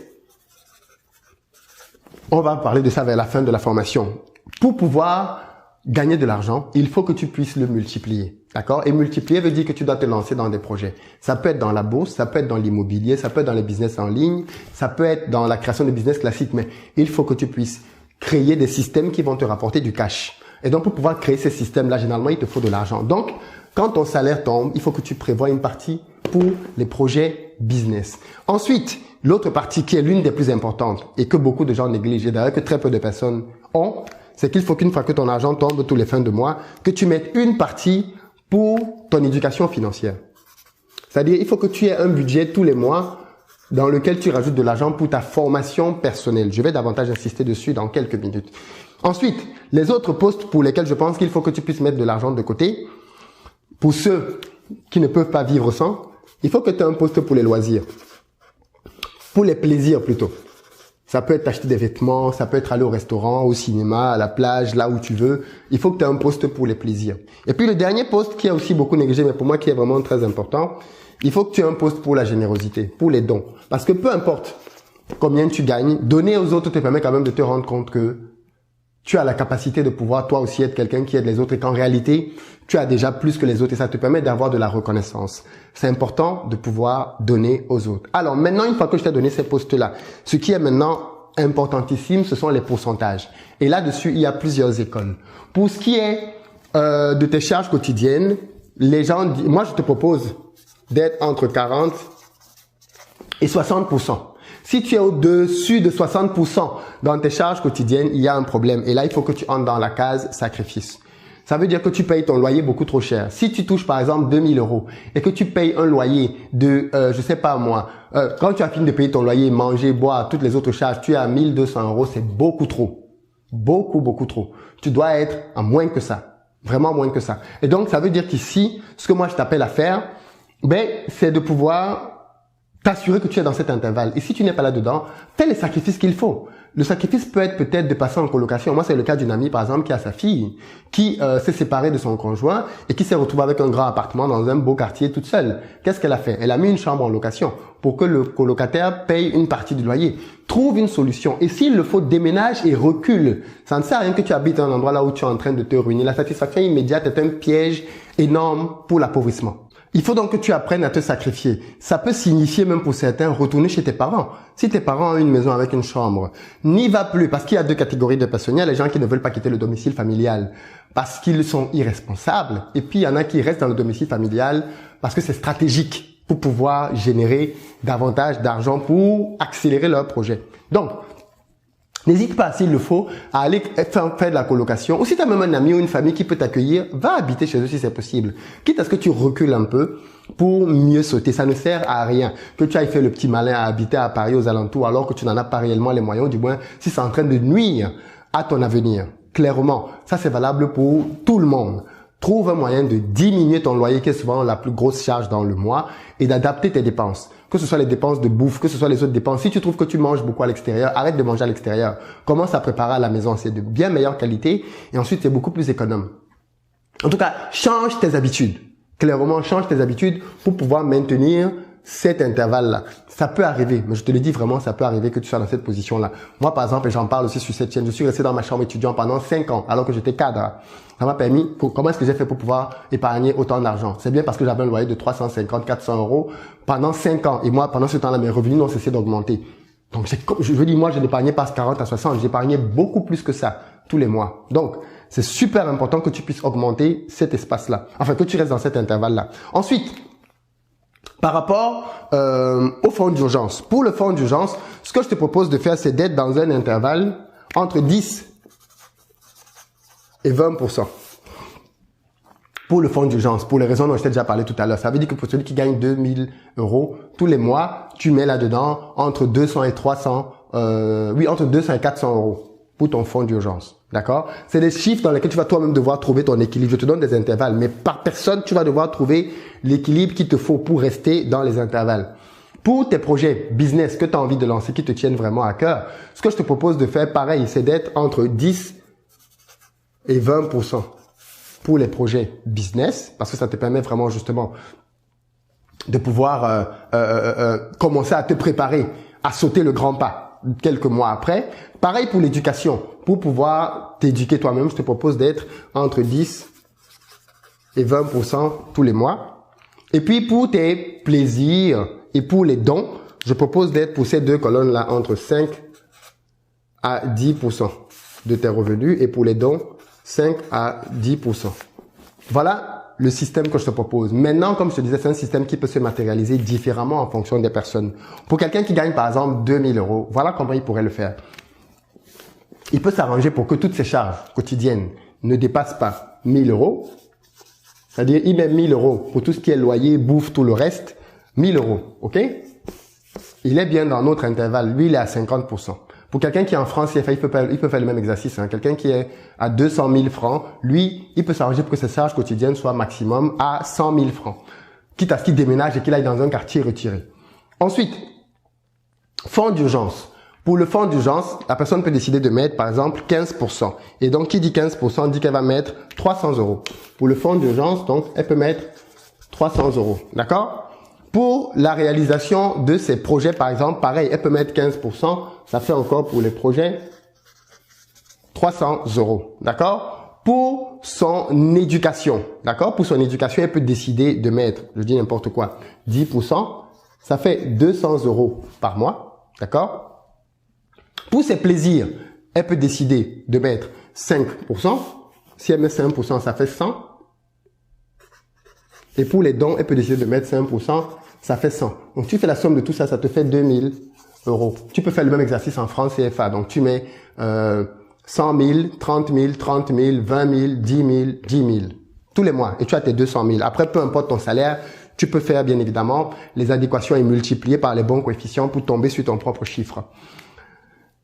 On va parler de ça vers la fin de la formation. Pour pouvoir gagner de l'argent, il faut que tu puisses le multiplier. D'accord? Et multiplier veut dire que tu dois te lancer dans des projets. Ça peut être dans la bourse, ça peut être dans l'immobilier, ça peut être dans les business en ligne, ça peut être dans la création de business classiques, mais il faut que tu puisses créer des systèmes qui vont te rapporter du cash. Et donc, pour pouvoir créer ces systèmes-là, généralement, il te faut de l'argent. Donc, quand ton salaire tombe, il faut que tu prévoies une partie pour les projets business. Ensuite, l'autre partie qui est l'une des plus importantes et que beaucoup de gens négligent, et d'ailleurs que très peu de personnes ont, c'est qu'il faut qu'une fois que ton argent tombe tous les fins de mois, que tu mettes une partie pour ton éducation financière. C'est-à-dire, il faut que tu aies un budget tous les mois dans lequel tu rajoutes de l'argent pour ta formation personnelle. Je vais davantage insister dessus dans quelques minutes. Ensuite, les autres postes pour lesquels je pense qu'il faut que tu puisses mettre de l'argent de côté, pour ceux qui ne peuvent pas vivre sans, il faut que tu aies un poste pour les loisirs. Pour les plaisirs plutôt. Ça peut être acheter des vêtements, ça peut être aller au restaurant, au cinéma, à la plage, là où tu veux. Il faut que tu aies un poste pour les plaisirs. Et puis le dernier poste qui est aussi beaucoup négligé, mais pour moi qui est vraiment très important, il faut que tu aies un poste pour la générosité, pour les dons. Parce que peu importe combien tu gagnes, donner aux autres te permet quand même de te rendre compte que tu as la capacité de pouvoir toi aussi être quelqu'un qui aide les autres et qu'en réalité, tu as déjà plus que les autres et ça te permet d'avoir de la reconnaissance. C'est important de pouvoir donner aux autres. Alors maintenant, une fois que je t'ai donné ces postes-là, ce qui est maintenant importantissime, ce sont les pourcentages. Et là-dessus, il y a plusieurs écoles. Pour ce qui est de tes charges quotidiennes, les gens, moi je te propose d'être entre 40 et 60%. Si tu es au-dessus de 60% dans tes charges quotidiennes, il y a un problème. Et là, il faut que tu entres dans la case sacrifice. Ça veut dire que tu payes ton loyer beaucoup trop cher. Si tu touches par exemple 2000 € et que tu payes un loyer de, je sais pas moi, quand tu as fini de payer ton loyer, manger, boire, toutes les autres charges, tu es à 1200 €, c'est beaucoup trop. Beaucoup trop. Tu dois être à moins que ça. Vraiment moins que ça. Et donc, ça veut dire qu'ici, ce que moi je t'appelle à faire, c'est de pouvoir t'assurer que tu es dans cet intervalle. Et si tu n'es pas là-dedans, fais les sacrifices qu'il faut. Le sacrifice peut être peut-être de passer en colocation. Moi, c'est le cas d'une amie, par exemple, qui a sa fille, qui s'est séparée de son conjoint et qui s'est retrouvée avec un grand appartement dans un beau quartier toute seule. Qu'est-ce qu'elle a fait? Elle a mis une chambre en location pour que le colocataire paye une partie du loyer. Trouve une solution. Et s'il le faut, déménage et recule. Ça ne sert à rien que tu habites à un endroit là où tu es en train de te ruiner. La satisfaction immédiate est un piège énorme pour l'appauvrissement. Il faut donc que tu apprennes à te sacrifier. Ça peut signifier même pour certains retourner chez tes parents. Si tes parents ont une maison avec une chambre, n'y va plus parce qu'il y a deux catégories de personnes. Il y a les gens qui ne veulent pas quitter le domicile familial parce qu'ils sont irresponsables. Et puis il y en a qui restent dans le domicile familial parce que c'est stratégique pour pouvoir générer davantage d'argent pour accélérer leur projet. Donc, n'hésite pas, s'il le faut, à aller faire de la colocation. Ou si tu as même un ami ou une famille qui peut t'accueillir, va habiter chez eux si c'est possible. Quitte à ce que tu recules un peu pour mieux sauter. Ça ne sert à rien que tu ailles faire le petit malin à habiter à Paris aux alentours alors que tu n'en as pas réellement les moyens, du moins si c'est en train de nuire à ton avenir. Clairement, ça c'est valable pour tout le monde. Trouve un moyen de diminuer ton loyer qui est souvent la plus grosse charge dans le mois et d'adapter tes dépenses. Que ce soit les dépenses de bouffe, que ce soit les autres dépenses. Si tu trouves que tu manges beaucoup à l'extérieur, arrête de manger à l'extérieur. Commence à préparer à la maison. C'est de bien meilleure qualité et ensuite c'est beaucoup plus économe. En tout cas, change tes habitudes. Clairement, change tes habitudes pour pouvoir maintenir cet intervalle-là. Ça peut arriver, mais je te le dis vraiment, ça peut arriver que tu sois dans cette position-là. Moi, par exemple, et j'en parle aussi sur cette chaîne, je suis resté dans ma chambre étudiant pendant 5 ans, alors que j'étais cadre. Ça m'a permis, comment est-ce que j'ai fait pour pouvoir épargner autant d'argent? C'est bien parce que j'avais un loyer de 350, 400 euros pendant 5 ans. Et moi, pendant ce temps-là, mes revenus n'ont cessé d'augmenter. Donc, je dis, moi, je n'épargnais pas 40 à 60, j'épargnais beaucoup plus que ça tous les mois. Donc, c'est super important que tu puisses augmenter cet espace-là. Enfin, que tu restes dans cet intervalle-là. Ensuite, par rapport au fonds d'urgence. Pour le fonds d'urgence, ce que je te propose de faire, c'est d'être dans un intervalle entre 10 et 20%. Pour le fonds d'urgence, pour les raisons dont je t'ai déjà parlé tout à l'heure. Ça veut dire que pour celui qui gagne 2000 euros tous les mois, tu mets là-dedans entre 200 et 300, entre 200 et 400 euros pour ton fonds d'urgence. D'accord? C'est des chiffres dans lesquels tu vas toi-même devoir trouver ton équilibre. Je te donne des intervalles, mais par personne, tu vas devoir trouver l'équilibre qu'il te faut pour rester dans les intervalles. Pour tes projets business que tu as envie de lancer, qui te tiennent vraiment à cœur, ce que je te propose de faire, pareil, c'est d'être entre 10 et 20% pour les projets business, parce que ça te permet vraiment justement de pouvoir commencer à te préparer à sauter le grand pas quelques mois après. Pareil pour l'éducation. Pour pouvoir t'éduquer toi-même, je te propose d'être entre 10 et 20% tous les mois. Et puis pour tes plaisirs et pour les dons, je propose d'être pour ces deux colonnes-là entre 5 à 10% de tes revenus et pour les dons, 5 à 10%. Voilà le système que je te propose. Maintenant, comme je te disais, c'est un système qui peut se matérialiser différemment en fonction des personnes. Pour quelqu'un qui gagne par exemple 2000 euros, voilà comment il pourrait le faire. Il peut s'arranger pour que toutes ses charges quotidiennes ne dépassent pas 1000 euros. C'est-à-dire, il met 1000 euros pour tout ce qui est loyer, bouffe, tout le reste. 1000 euros, ok? Il est bien dans notre intervalle. Lui, il est à 50%. Pour quelqu'un qui est en France, il peut faire le même exercice. Hein. Quelqu'un qui est à 200 000 francs, lui, il peut s'arranger pour que ses charges quotidiennes soient maximum à 100 000 francs. Quitte à ce qu'il déménage et qu'il aille dans un quartier retiré. Ensuite, fonds d'urgence. Pour le fonds d'urgence, la personne peut décider de mettre, par exemple, 15%. Et donc, qui dit 15% dit qu'elle va mettre 300 euros. Pour le fonds d'urgence, donc, elle peut mettre 300 euros. D'accord? Pour la réalisation de ses projets, par exemple, pareil, elle peut mettre 15%. Ça fait encore pour les projets 300 euros. D'accord? Pour son éducation. D'accord? Pour son éducation, elle peut décider de mettre, je dis n'importe quoi, 10%. Ça fait 200 euros par mois. D'accord? Pour ses plaisirs, elle peut décider de mettre 5%. Si elle met 5%, ça fait 100. Et pour les dons, elle peut décider de mettre 5%, ça fait 100. Donc, tu fais la somme de tout ça, ça te fait 2000 euros. Tu peux faire le même exercice en francs CFA. Donc, tu mets 100 000, 30 000, 30 000, 20 000, 10 000, 10 000. Tous les mois. Et tu as tes 200 000. Après, peu importe ton salaire, tu peux faire, bien évidemment, les adéquations et multiplier par les bons coefficients pour tomber sur ton propre chiffre.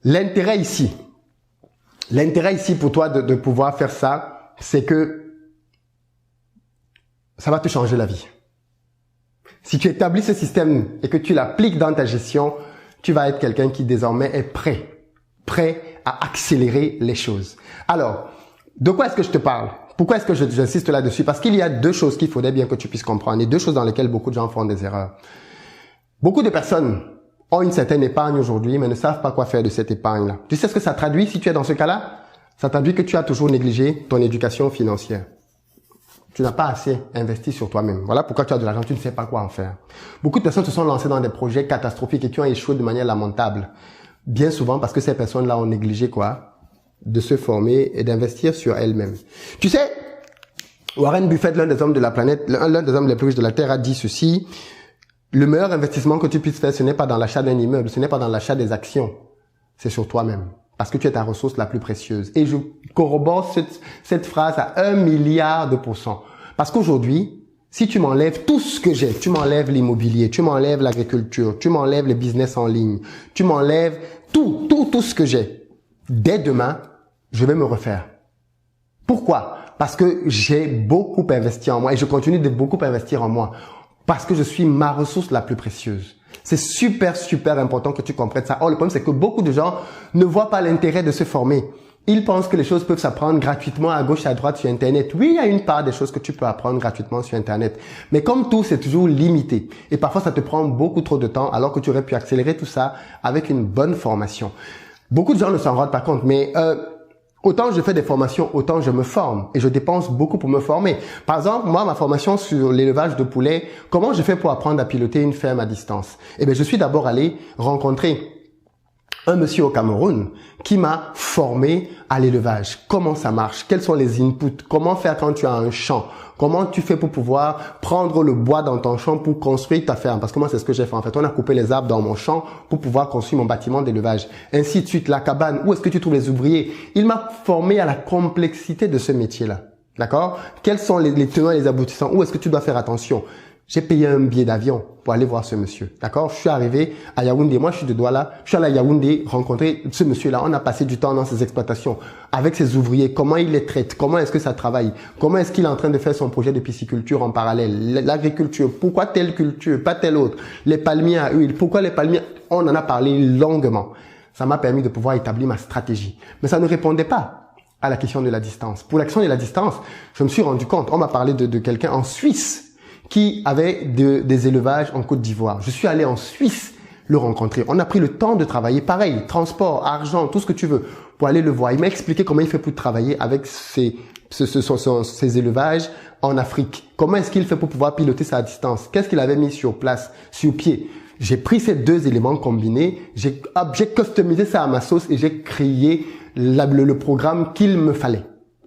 L'intérêt ici pour toi de pouvoir faire ça, c'est que ça va te changer la vie. Si tu établis ce système et que tu l'appliques dans ta gestion, tu vas être quelqu'un qui désormais est prêt prêt à accélérer les choses. Alors, de quoi est-ce que je te parle? Pourquoi est-ce que j'insiste là-dessus? Parce qu'il y a deux choses qu'il faudrait bien que tu puisses comprendre et deux choses dans lesquelles beaucoup de gens font des erreurs. Beaucoup de personnes ont une certaine épargne aujourd'hui, mais ne savent pas quoi faire de cette épargne-là. Tu sais ce que ça traduit si tu es dans ce cas-là? Ça traduit que tu as toujours négligé ton éducation financière. Tu n'as pas assez investi sur toi-même. Voilà pourquoi tu as de l'argent, tu ne sais pas quoi en faire. Beaucoup de personnes se sont lancées dans des projets catastrophiques et qui ont échoué de manière lamentable. Bien souvent parce que ces personnes-là ont négligé quoi? De se former et d'investir sur elles-mêmes. Tu sais, Warren Buffett, l'un des hommes de la planète, l'un des hommes les plus riches de la Terre, a dit ceci: le meilleur investissement que tu puisses faire, ce n'est pas dans l'achat d'un immeuble, ce n'est pas dans l'achat des actions, c'est sur toi-même. Parce que tu es ta ressource la plus précieuse. Et je corrobore cette phrase à 1 milliard de %. Parce qu'aujourd'hui, si tu m'enlèves tout ce que j'ai, tu m'enlèves l'immobilier, tu m'enlèves l'agriculture, tu m'enlèves les business en ligne, tu m'enlèves tout ce que j'ai, dès demain, je vais me refaire. Pourquoi? Parce que j'ai beaucoup investi en moi et je continue de beaucoup investir en moi. Parce que je suis ma ressource la plus précieuse. C'est super important que tu comprennes ça. Or, le problème, c'est que beaucoup de gens ne voient pas l'intérêt de se former. Ils pensent que les choses peuvent s'apprendre gratuitement à gauche, à droite sur Internet. Oui, il y a une part des choses que tu peux apprendre gratuitement sur Internet. Mais comme tout, c'est toujours limité. Et parfois, ça te prend beaucoup trop de temps alors que tu aurais pu accélérer tout ça avec une bonne formation. Beaucoup de gens ne s'en rendent pas compte, mais autant je fais des formations, autant je me forme et je dépense beaucoup pour me former. Par exemple, moi, ma formation sur l'élevage de poulets, comment je fais pour apprendre à piloter une ferme à distance? Eh bien, je suis d'abord allé rencontrer un monsieur au Cameroun qui m'a formé à l'élevage. Comment ça marche? Quels sont les inputs? Comment faire quand tu as un champ? Comment tu fais pour pouvoir prendre le bois dans ton champ pour construire ta ferme? Parce que moi, c'est ce que j'ai fait en fait. On a coupé les arbres dans mon champ pour pouvoir construire mon bâtiment d'élevage. Ainsi de suite, la cabane. Où est-ce que tu trouves les ouvriers? Il m'a formé à la complexité de ce métier-là. D'accord? Quels sont les tenants et les aboutissants? Où est-ce que tu dois faire attention? J'ai payé un billet d'avion pour aller voir ce monsieur. D'accord? Je suis arrivé à Yaoundé. Moi, je suis de Douala. Je suis allé à Yaoundé rencontrer ce monsieur-là. On a passé du temps dans ses exploitations avec ses ouvriers. Comment il les traite? Comment est-ce que ça travaille? Comment est-ce qu'il est en train de faire son projet de pisciculture en parallèle? L'agriculture. Pourquoi telle culture? Pas telle autre. Les palmiers à huile. Pourquoi les palmiers? On en a parlé longuement. Ça m'a permis de pouvoir établir ma stratégie. Mais ça ne répondait pas à la question de la distance. Pour la question de la distance, je me suis rendu compte. On m'a parlé de quelqu'un en Suisse qui avait des élevages en Côte d'Ivoire. Je suis allé en Suisse le rencontrer. On a pris le temps de travailler. Pareil, transport, argent, tout ce que tu veux, pour aller le voir. Il m'a expliqué comment il fait pour travailler avec ses élevages en Afrique. Comment est-ce qu'il fait pour pouvoir piloter ça à distance? Qu'est-ce qu'il avait mis sur place, sur pied? J'ai pris ces deux éléments combinés, j'ai customisé ça à ma sauce et j'ai créé le programme qu'il me fallait.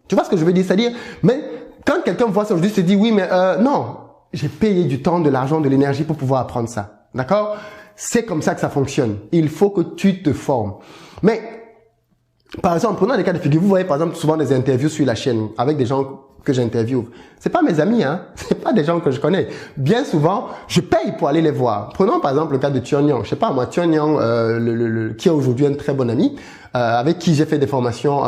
Tu vois ce que je veux dire? C'est-à-dire, mais quand quelqu'un voit ça aujourd'hui, se dit oui, mais non. J'ai payé du temps, de l'argent, de l'énergie pour pouvoir apprendre ça. D'accord? C'est comme ça que ça fonctionne. Il faut que tu te formes. Mais, par exemple, prenons des cas de figure. Vous voyez, par exemple, souvent des interviews sur la chaîne avec des gens que j'interviewe. C'est pas mes amis, hein. C'est pas des gens que je connais. Bien souvent, je paye pour aller les voir. Prenons, par exemple, le cas de Thion Yang. Je sais pas, moi, Thion Yang, qui est aujourd'hui un très bon ami, avec qui j'ai fait des formations,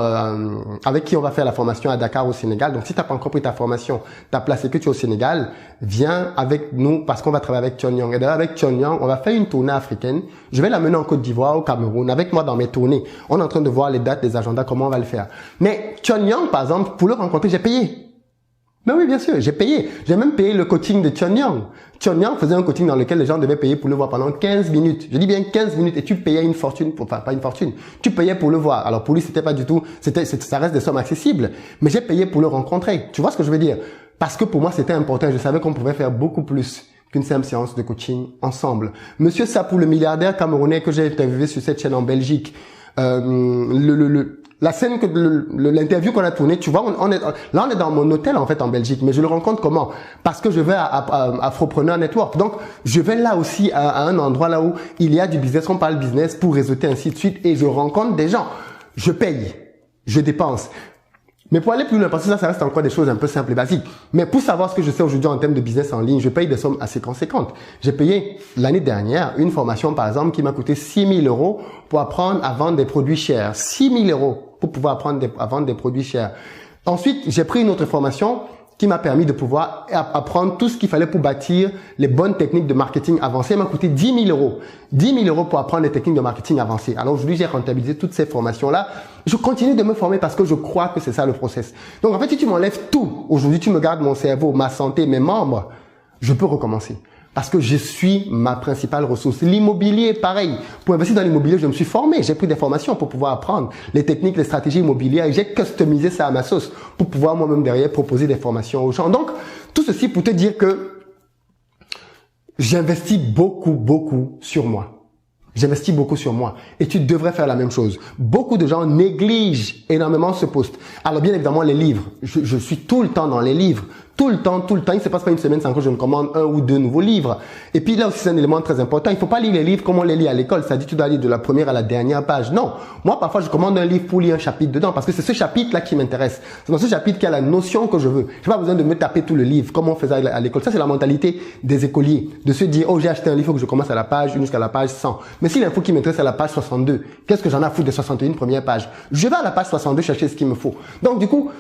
avec qui on va faire la formation à Dakar au Sénégal. Donc, si t'as pas encore pris ta formation, ta place et que tu es au Sénégal, viens avec nous parce qu'on va travailler avec Thion Yang. Et d'ailleurs, avec Thion Yang, on va faire une tournée africaine. Je vais l'amener en Côte d'Ivoire, au Cameroun, avec moi dans mes tournées. On est en train de voir les dates, les agendas, comment on va le faire. Mais Thion Yang, par exemple, pour le rencontrer, j'ai payé. Mais oui, bien sûr, j'ai payé. J'ai même payé le coaching de Thion Yang. Thion Yang faisait un coaching dans lequel les gens devaient payer pour le voir pendant 15 minutes. Je dis bien 15 minutes et tu payais une fortune, enfin pas une fortune, tu payais pour le voir. Alors pour lui, c'était pas du tout, ça reste des sommes accessibles, mais j'ai payé pour le rencontrer. Tu vois ce que je veux dire? Parce que pour moi, c'était important. Je savais qu'on pouvait faire beaucoup plus qu'une simple séance de coaching ensemble. Monsieur Sapou, le milliardaire camerounais que j'ai interviewé sur cette chaîne en Belgique, la scène que l'interview qu'on a tournée, tu vois, on est dans mon hôtel en fait en Belgique, mais je le rencontre comment? Parce que je vais à Afropreneur Network. Donc, je vais là aussi à un endroit là où il y a du business, on parle business pour réseauter ainsi de suite et je rencontre des gens. Je paye, je dépense. Mais pour aller plus loin, parce que ça reste encore des choses un peu simples et basiques. Mais pour savoir ce que je sais aujourd'hui en termes de business en ligne, je paye des sommes assez conséquentes. J'ai payé l'année dernière une formation, par exemple, qui m'a coûté 6 000 € pour apprendre à vendre des produits chers. 6 000 € pour pouvoir apprendre à vendre des produits chers. Ensuite, j'ai pris une autre formation qui m'a permis de pouvoir apprendre tout ce qu'il fallait pour bâtir les bonnes techniques de marketing avancées. Il m'a coûté 10 000 euros. 10 000 euros pour apprendre les techniques de marketing avancées. Alors aujourd'hui, j'ai rentabilisé toutes ces formations-là. Je continue de me former parce que je crois que c'est ça le process. Donc en fait, si tu m'enlèves tout, aujourd'hui tu me gardes mon cerveau, ma santé, mes membres, je peux recommencer. Parce que je suis ma principale ressource. L'immobilier, pareil. Pour investir dans l'immobilier, je me suis formé. J'ai pris des formations pour pouvoir apprendre les techniques, les stratégies immobilières. Et j'ai customisé ça à ma sauce pour pouvoir moi-même derrière proposer des formations aux gens. Donc, tout ceci pour te dire que j'investis beaucoup sur moi. J'investis beaucoup sur moi et tu devrais faire la même chose. Beaucoup de gens négligent énormément ce poste. Alors bien évidemment les livres, je suis tout le temps dans les livres. Tout le temps, il ne se passe pas une semaine sans que je me commande 1 ou 2 nouveaux livres. Et puis là aussi c'est un élément très important, il ne faut pas lire les livres comme on les lit à l'école, c'est-à-dire tu dois lire de la première à la dernière page. Non, moi parfois je commande un livre pour lire un chapitre dedans parce que c'est ce chapitre-là qui m'intéresse. C'est dans ce chapitre qu'il y a la notion que je veux. Je n'ai pas besoin de me taper tout le livre comme on faisait à l'école. Ça c'est la mentalité des écoliers, de se dire oh j'ai acheté un livre, il faut que je commence à la page 1 jusqu'à la page 100. Mais si l'info qui m'intéresse à la page 62, qu'est-ce que j'en ai à foutre des 61 premières pages? Je vais à la page 62 chercher ce qu'il me faut. Donc du coup,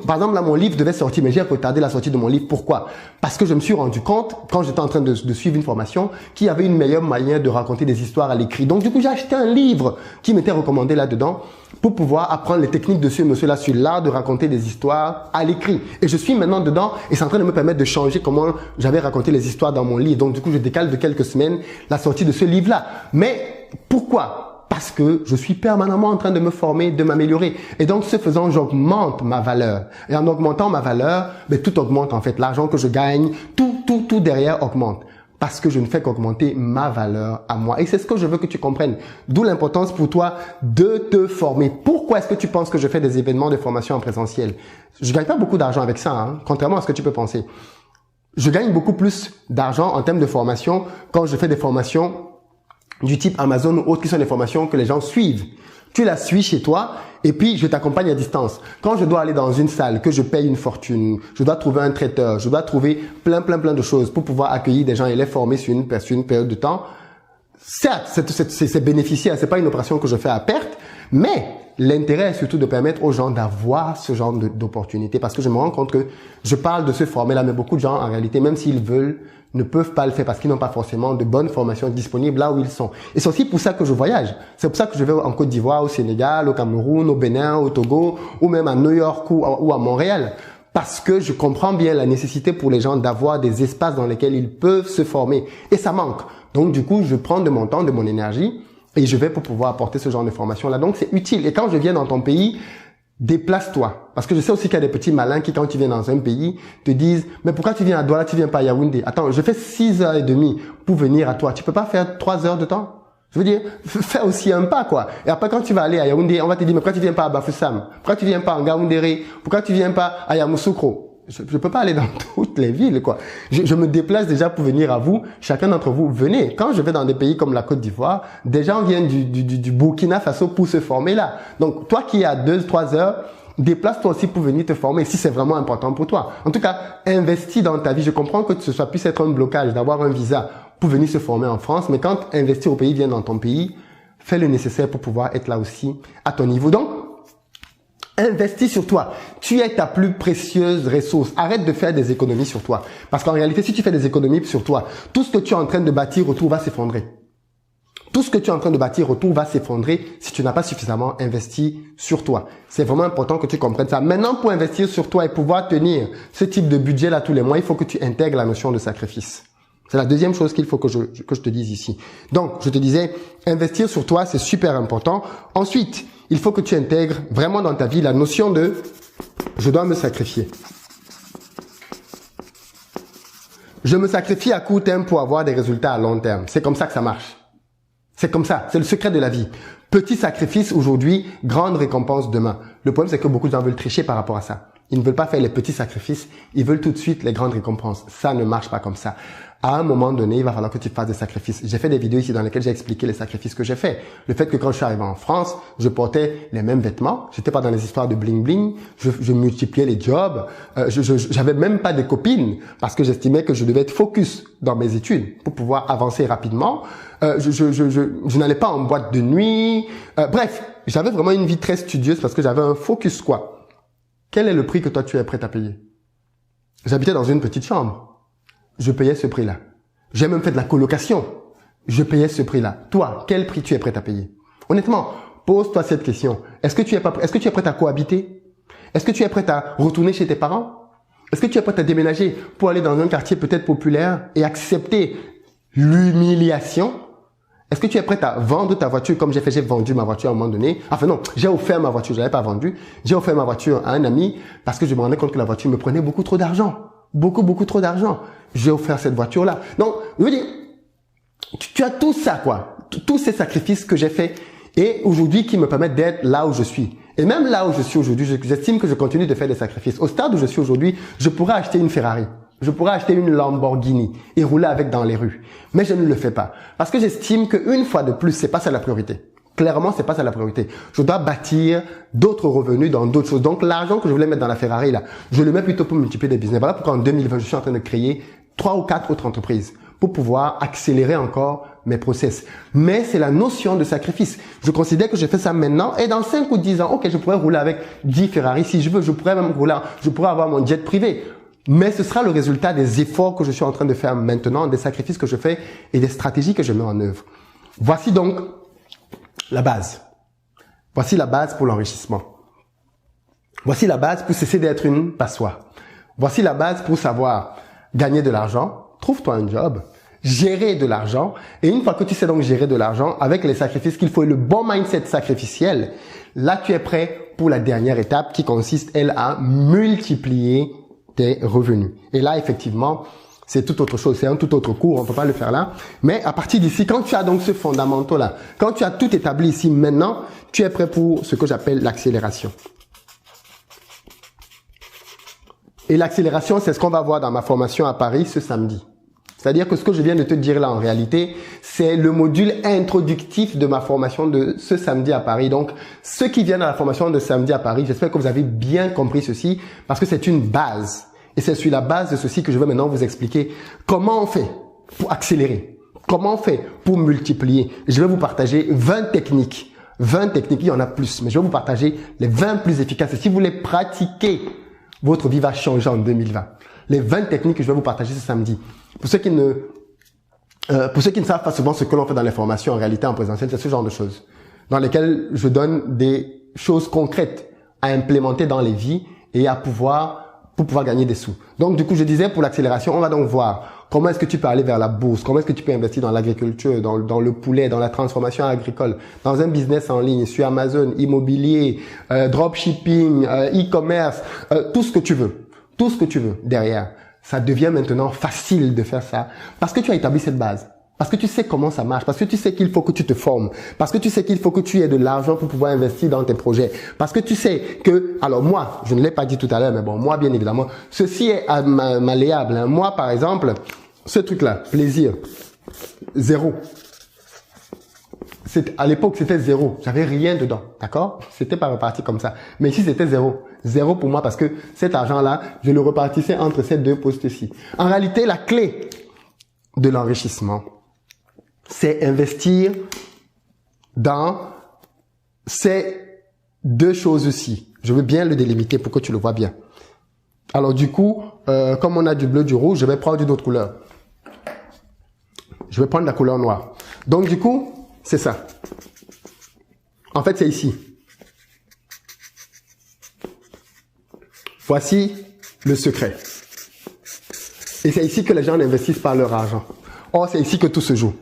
par exemple là mon livre devait sortir mais j'ai retardé la sortie de mon livre. Pourquoi? Parce que je me suis rendu compte, quand j'étais en train de suivre une formation, qu'il y avait une meilleure manière de raconter des histoires à l'écrit. Donc du coup, j'ai acheté un livre qui m'était recommandé là-dedans pour pouvoir apprendre les techniques de ce monsieur-là sur l'art de raconter des histoires à l'écrit. Et je suis maintenant dedans et c'est en train de me permettre de changer comment j'avais raconté les histoires dans mon livre. Donc du coup, je décale de quelques semaines la sortie de ce livre-là. Mais pourquoi? Parce que je suis permanemment en train de me former, de m'améliorer. Et donc, ce faisant, j'augmente ma valeur. Et en augmentant ma valeur, tout augmente en fait. L'argent que je gagne, tout derrière augmente. Parce que je ne fais qu'augmenter ma valeur à moi. Et c'est ce que je veux que tu comprennes. D'où l'importance pour toi de te former. Pourquoi est-ce que tu penses que je fais des événements de formation en présentiel? Je gagne pas beaucoup d'argent avec ça, hein, contrairement à ce que tu peux penser. Je gagne beaucoup plus d'argent en termes de formation quand je fais des formations du type Amazon ou autres qui sont des formations que les gens suivent. Tu la suis chez toi et puis je t'accompagne à distance. Quand je dois aller dans une salle, que je paye une fortune, je dois trouver un traiteur, je dois trouver plein de choses pour pouvoir accueillir des gens et les former sur une période de temps. Certes, c'est bénéficiaire, c'est pas une opération que je fais à perte, mais l'intérêt est surtout de permettre aux gens d'avoir ce genre d'opportunité parce que je me rends compte que je parle de se former là, mais beaucoup de gens en réalité, même s'ils veulent, ne peuvent pas le faire parce qu'ils n'ont pas forcément de bonnes formations disponibles là où ils sont. Et c'est aussi pour ça que je voyage. C'est pour ça que je vais en Côte d'Ivoire, au Sénégal, au Cameroun, au Bénin, au Togo, ou même à New York ou à Montréal. Parce que je comprends bien la nécessité pour les gens d'avoir des espaces dans lesquels ils peuvent se former. Et ça manque. Donc du coup, je prends de mon temps, de mon énergie et je vais pour pouvoir apporter ce genre de formation là. Donc c'est utile. Et quand je viens dans ton pays, déplace-toi. Parce que je sais aussi qu'il y a des petits malins qui, quand tu viens dans un pays, te disent « Mais pourquoi tu viens à Douala, tu viens pas à Yaoundé? Attends, je fais 6h30 pour venir à toi. Tu peux pas faire 3 heures de temps? Je veux dire, fais aussi un pas, quoi. Et après, quand tu vas aller à Yaoundé, on va te dire « Mais pourquoi tu viens pas à Bafoussam? Pourquoi tu viens pas à Ngaoundéré? Pourquoi tu viens pas à Yamoussoukro? » Je peux pas aller dans toutes les villes, quoi. Je me déplace déjà pour venir à vous. Chacun d'entre vous, venez. Quand je vais dans des pays comme la Côte d'Ivoire, des gens viennent du Burkina Faso pour se former là. Donc, toi qui es à 2-3 heures, déplace-toi aussi pour venir te former si c'est vraiment important pour toi. En tout cas, investis dans ta vie. Je comprends que ce soit puisse être un blocage d'avoir un visa pour venir se former en France, mais quand investir au pays vient dans ton pays, fais le nécessaire pour pouvoir être là aussi à ton niveau. Donc, investis sur toi. Tu es ta plus précieuse ressource. Arrête de faire des économies sur toi. Parce qu'en réalité, si tu fais des économies sur toi, tout ce que tu es en train de bâtir autour va s'effondrer. Tout ce que tu es en train de bâtir autour va s'effondrer si tu n'as pas suffisamment investi sur toi. C'est vraiment important que tu comprennes ça. Maintenant, pour investir sur toi et pouvoir tenir ce type de budget-là tous les mois, il faut que tu intègres la notion de sacrifice. C'est la deuxième chose qu'il faut que je te dise ici. Donc, je te disais, investir sur toi, c'est super important. Ensuite, il faut que tu intègres vraiment dans ta vie la notion de « je dois me sacrifier ». Je me sacrifie à court terme pour avoir des résultats à long terme. C'est comme ça que ça marche. C'est comme ça. C'est le secret de la vie. Petit sacrifice aujourd'hui, grande récompense demain. Le problème, c'est que beaucoup de gens veulent tricher par rapport à ça. Ils ne veulent pas faire les petits sacrifices. Ils veulent tout de suite les grandes récompenses. Ça ne marche pas comme ça. À un moment donné, il va falloir que tu fasses des sacrifices. J'ai fait des vidéos ici dans lesquelles j'ai expliqué les sacrifices que j'ai fait. Le fait que quand je suis arrivé en France, je portais les mêmes vêtements. J'étais pas dans les histoires de bling bling. Je multipliais les jobs. J'avais même pas de copines parce que j'estimais que je devais être focus dans mes études pour pouvoir avancer rapidement. Je n'allais pas en boîte de nuit. Bref, j'avais vraiment une vie très studieuse parce que j'avais un focus, quoi. Quel est le prix que toi tu es prêt à payer? J'habitais dans une petite chambre. Je payais ce prix-là. J'ai même fait de la colocation. Je payais ce prix-là. Toi, quel prix tu es prêt à payer? Honnêtement, pose-toi cette question. Est-ce que tu es prêt à cohabiter? Est-ce que tu es prêt à retourner chez tes parents? Est-ce que tu es prêt à déménager pour aller dans un quartier peut-être populaire et accepter l'humiliation? Est-ce que tu es prêt à vendre ta voiture comme j'ai vendu ma voiture à un moment donné? Enfin non, j'ai offert ma voiture, je l'avais pas vendue. J'ai offert ma voiture à un ami parce que je me rendais compte que la voiture me prenait beaucoup trop d'argent. Beaucoup trop d'argent. J'ai offert cette voiture-là. Donc, je veux dire, tu as tout ça, quoi. Tous ces sacrifices que j'ai faits et aujourd'hui qui me permettent d'être là où je suis. Et même là où je suis aujourd'hui, j'estime que je continue de faire des sacrifices. Au stade où je suis aujourd'hui, je pourrais acheter une Ferrari. Je pourrais acheter une Lamborghini et rouler avec dans les rues. Mais je ne le fais pas. Parce que j'estime qu'une fois de plus, c'est pas ça la priorité. Clairement, c'est pas ça la priorité. Je dois bâtir d'autres revenus dans d'autres choses. Donc, l'argent que je voulais mettre dans la Ferrari, là, je le mets plutôt pour multiplier des business. Voilà pourquoi en 2020, je suis en train de créer 3 ou 4 autres entreprises pour pouvoir accélérer encore mes process. Mais c'est la notion de sacrifice. Je considère que je fais ça maintenant et dans 5 ou 10 ans, ok, je pourrais rouler avec 10 Ferrari si je veux. Je pourrais même rouler, je pourrais avoir mon jet privé. Mais ce sera le résultat des efforts que je suis en train de faire maintenant, des sacrifices que je fais et des stratégies que je mets en œuvre. Voici donc la base. Voici la base pour l'enrichissement. Voici la base pour cesser d'être une passoire. Voici la base pour savoir gagner de l'argent. Trouve-toi un job, gérer de l'argent. Et une fois que tu sais donc gérer de l'argent avec les sacrifices qu'il faut et le bon mindset sacrificiel, là tu es prêt pour la dernière étape qui consiste, elle, à multiplier tes revenus. Et là, effectivement, c'est tout autre chose. C'est un tout autre cours. On ne peut pas le faire là. Mais à partir d'ici, quand tu as donc ce fondamental-là, quand tu as tout établi ici maintenant, tu es prêt pour ce que j'appelle l'accélération. Et l'accélération, c'est ce qu'on va voir dans ma formation à Paris ce samedi. C'est-à-dire que ce que je viens de te dire là, en réalité, c'est le module introductif de ma formation de ce samedi à Paris. Donc, ceux qui viennent à la formation de samedi à Paris, j'espère que vous avez bien compris ceci parce que c'est une base. Et c'est sur la base de ceci que je vais maintenant vous expliquer comment on fait pour accélérer, comment on fait pour multiplier. Je vais vous partager 20 techniques. 20 techniques, il y en a plus, mais je vais vous partager les 20 plus efficaces. Et si vous les pratiquez, votre vie va changer en 2020. Les 20 techniques que je vais vous partager ce samedi. Pour ceux qui ne savent pas souvent ce que l'on fait dans les formations en réalité en présentiel, c'est ce genre de choses dans lesquelles je donne des choses concrètes à implémenter dans les vies et pour pouvoir gagner des sous. Donc du coup, je disais pour l'accélération, on va donc voir comment est-ce que tu peux aller vers la bourse, comment est-ce que tu peux investir dans l'agriculture, dans le poulet, dans la transformation agricole, dans un business en ligne, sur Amazon, immobilier, dropshipping, e-commerce, tout ce que tu veux. Tout ce que tu veux derrière. Ça devient maintenant facile de faire ça parce que tu as établi cette base. Parce que tu sais comment ça marche. Parce que tu sais qu'il faut que tu te formes. Parce que tu sais qu'il faut que tu aies de l'argent pour pouvoir investir dans tes projets. Parce que tu sais que, alors moi, je ne l'ai pas dit tout à l'heure, mais bon, moi, bien évidemment, ceci est malléable. Hein. Moi, par exemple, ce truc-là, plaisir, 0. À l'époque, c'était 0. J'avais rien dedans. D'accord? C'était pas reparti comme ça. Mais ici, c'était 0. 0 pour moi parce que cet argent-là, je le repartissais entre ces deux postes-ci. En réalité, la clé de l'enrichissement, c'est investir dans ces deux choses-ci. Je veux bien le délimiter pour que tu le vois bien. Alors du coup, comme on a du bleu, du rouge, je vais prendre une autre couleur. Je vais prendre la couleur noire. Donc du coup, c'est ça. En fait, c'est ici. Voici le secret. Et c'est ici que les gens investissent par leur argent. Or, c'est ici que tout se joue.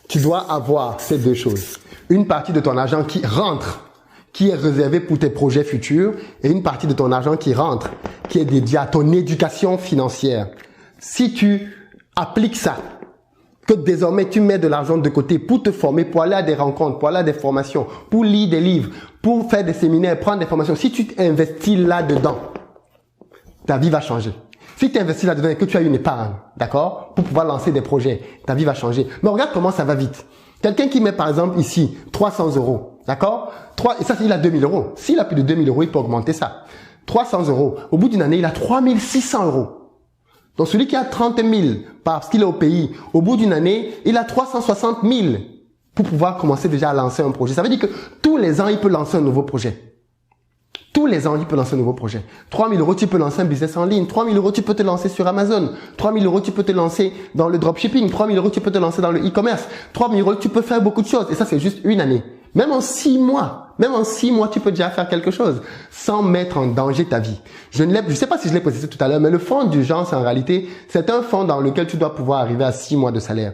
Tu dois avoir ces deux choses. Une partie de ton argent qui rentre, qui est réservée pour tes projets futurs, et une partie de ton argent qui rentre, qui est dédiée à ton éducation financière. Si tu appliques ça, que désormais tu mets de l'argent de côté pour te former, pour aller à des rencontres, pour aller à des formations, pour lire des livres, pour faire des séminaires, prendre des formations. Si tu investis là-dedans, ta vie va changer. Si tu investis là-dedans et que tu as une épargne, d'accord, pour pouvoir lancer des projets, ta vie va changer. Mais regarde comment ça va vite. Quelqu'un qui met par exemple ici 300 euros, d'accord, et ça il a 2000 euros. S'il a plus de 2000 euros, il peut augmenter ça. 300 euros. Au bout d'une année, il a 3600 euros. Donc celui qui a 30 000 parce qu'il est au pays, au bout d'une année, il a 360 000 pour pouvoir commencer déjà à lancer un projet. Ça veut dire que tous les ans, il peut lancer un nouveau projet. Tous les ans, tu peux lancer un nouveau projet. 3 000 euros, tu peux lancer un business en ligne. 3 000 euros, tu peux te lancer sur Amazon. 3 000 euros, tu peux te lancer dans le dropshipping. 3 000 euros, tu peux te lancer dans le e-commerce. 3 000 euros, tu peux faire beaucoup de choses. Et ça, c'est juste une année. Même en 6 mois, tu peux déjà faire quelque chose sans mettre en danger ta vie. Je sais pas si je l'ai précisé tout à l'heure, mais le fonds d'urgence, en réalité, c'est un fonds dans lequel tu dois pouvoir arriver à 6 mois de salaire.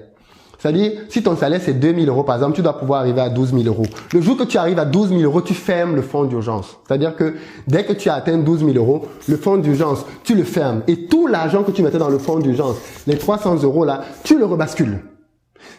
C'est-à-dire, si ton salaire c'est 2 000 euros par exemple, tu dois pouvoir arriver à 12 000 euros. Le jour que tu arrives à 12 000 euros, tu fermes le fonds d'urgence. C'est-à-dire que dès que tu as atteint 12 000 euros, le fonds d'urgence, tu le fermes. Et tout l'argent que tu mettais dans le fonds d'urgence, les 300 euros là, tu le rebascules.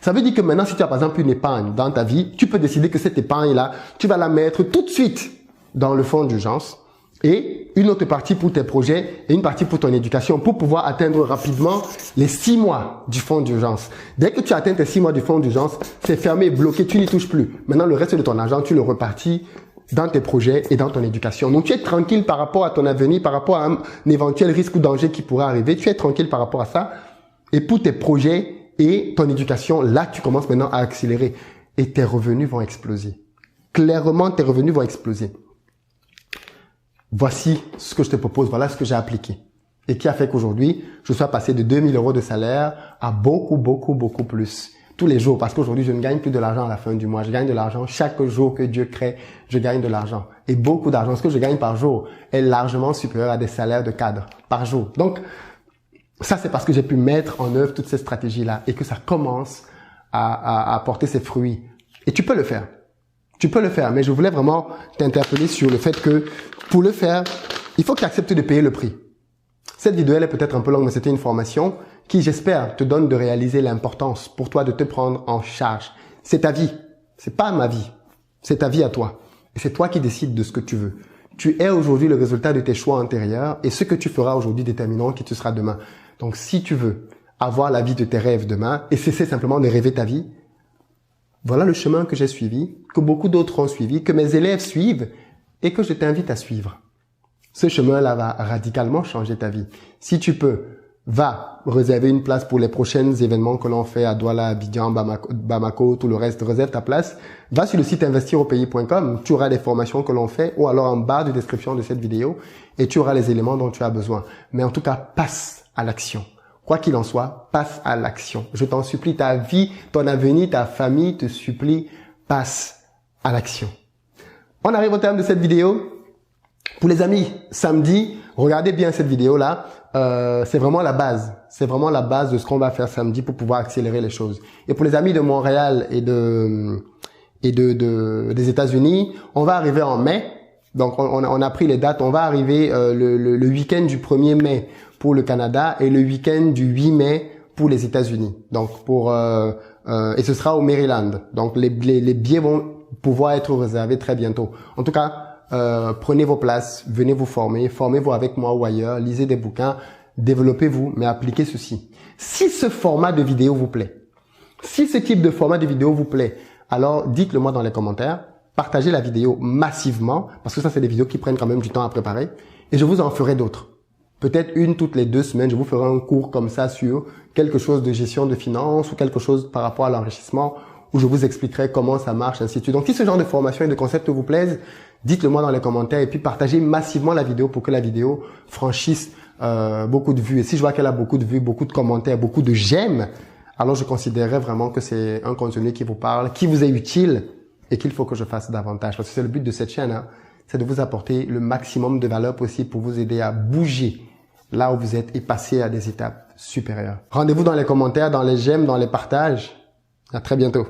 Ça veut dire que maintenant, si tu as par exemple une épargne dans ta vie, tu peux décider que cette épargne-là, tu vas la mettre tout de suite dans le fonds d'urgence et une autre partie pour tes projets et une partie pour ton éducation pour pouvoir atteindre rapidement les 6 mois du fonds d'urgence. Dès que tu atteins tes 6 mois du fonds d'urgence, c'est fermé, bloqué, tu n'y touches plus. Maintenant, le reste de ton argent, tu le repartis dans tes projets et dans ton éducation. Donc, tu es tranquille par rapport à ton avenir, par rapport à un éventuel risque ou danger qui pourrait arriver. Tu es tranquille par rapport à ça. Et pour tes projets et ton éducation, là, tu commences maintenant à accélérer et tes revenus vont exploser. Clairement, tes revenus vont exploser. Voici ce que je te propose, voilà ce que j'ai appliqué et qui a fait qu'aujourd'hui, je sois passé de 2 000 euros de salaire à beaucoup plus tous les jours parce qu'aujourd'hui, je ne gagne plus de l'argent à la fin du mois. Je gagne de l'argent chaque jour que Dieu crée, je gagne de l'argent et beaucoup d'argent. Ce que je gagne par jour est largement supérieur à des salaires de cadre par jour. Donc, ça, c'est parce que j'ai pu mettre en œuvre toutes ces stratégies-là et que ça commence à porter ses fruits. Et tu peux le faire. Tu peux le faire, mais je voulais vraiment t'interpeller sur le fait que pour le faire, il faut que tu acceptes de payer le prix. Cette vidéo, elle est peut-être un peu longue, mais c'était une formation qui, j'espère, te donne de réaliser l'importance pour toi de te prendre en charge. C'est ta vie. C'est pas ma vie. C'est ta vie à toi. Et c'est toi qui décides de ce que tu veux. Tu es aujourd'hui le résultat de tes choix antérieurs et ce que tu feras aujourd'hui déterminant qui tu seras demain. Donc, si tu veux avoir la vie de tes rêves demain et cesser simplement de rêver ta vie, voilà le chemin que j'ai suivi, que beaucoup d'autres ont suivi, que mes élèves suivent et que je t'invite à suivre. Ce chemin-là va radicalement changer ta vie. Si tu peux, va réserver une place pour les prochains événements que l'on fait à Douala, Abidjan, Bamako, tout le reste, réserve ta place. Va sur le site investiraupays.com, tu auras les formations que l'on fait ou alors en bas de description de cette vidéo et tu auras les éléments dont tu as besoin. Mais en tout cas, passe à l'action. Quoi qu'il en soit, passe à l'action. Je t'en supplie, ta vie, ton avenir, ta famille te supplie, passe à l'action. On arrive au terme de cette vidéo. Pour les amis, samedi, regardez bien cette vidéo-là. C'est vraiment la base. C'est vraiment la base de ce qu'on va faire samedi pour pouvoir accélérer les choses. Et pour les amis de Montréal et des États-Unis, on va arriver en mai. Donc, on a pris les dates. On va arriver le week-end du 1er mai pour le Canada et le week-end du 8 mai pour les États-Unis. Donc, et ce sera au Maryland. Donc, les billets vont pouvoir être réservés très bientôt. En tout cas, prenez vos places, venez vous former, formez-vous avec moi ou ailleurs, lisez des bouquins, développez-vous, mais appliquez ceci. Si ce format de vidéo vous plaît, si ce type de format de vidéo vous plaît, alors dites-le moi dans les commentaires, partagez la vidéo massivement, parce que ça c'est des vidéos qui prennent quand même du temps à préparer, et je vous en ferai d'autres. Peut-être une toutes les 2 semaines, je vous ferai un cours comme ça sur quelque chose de gestion de finances ou quelque chose par rapport à l'enrichissement, où je vous expliquerai comment ça marche, ainsi de suite. Donc, si ce genre de formation et de concept vous plaisent, dites-le moi dans les commentaires et puis partagez massivement la vidéo pour que la vidéo franchisse beaucoup de vues. Et si je vois qu'elle a beaucoup de vues, beaucoup de commentaires, beaucoup de j'aime, alors je considérerais vraiment que c'est un contenu qui vous parle, qui vous est utile et qu'il faut que je fasse davantage. Parce que c'est le but de cette chaîne, hein, c'est de vous apporter le maximum de valeur possible pour vous aider à bouger là où vous êtes et passer à des étapes supérieures. Rendez-vous dans les commentaires, dans les j'aime, dans les partages. À très bientôt.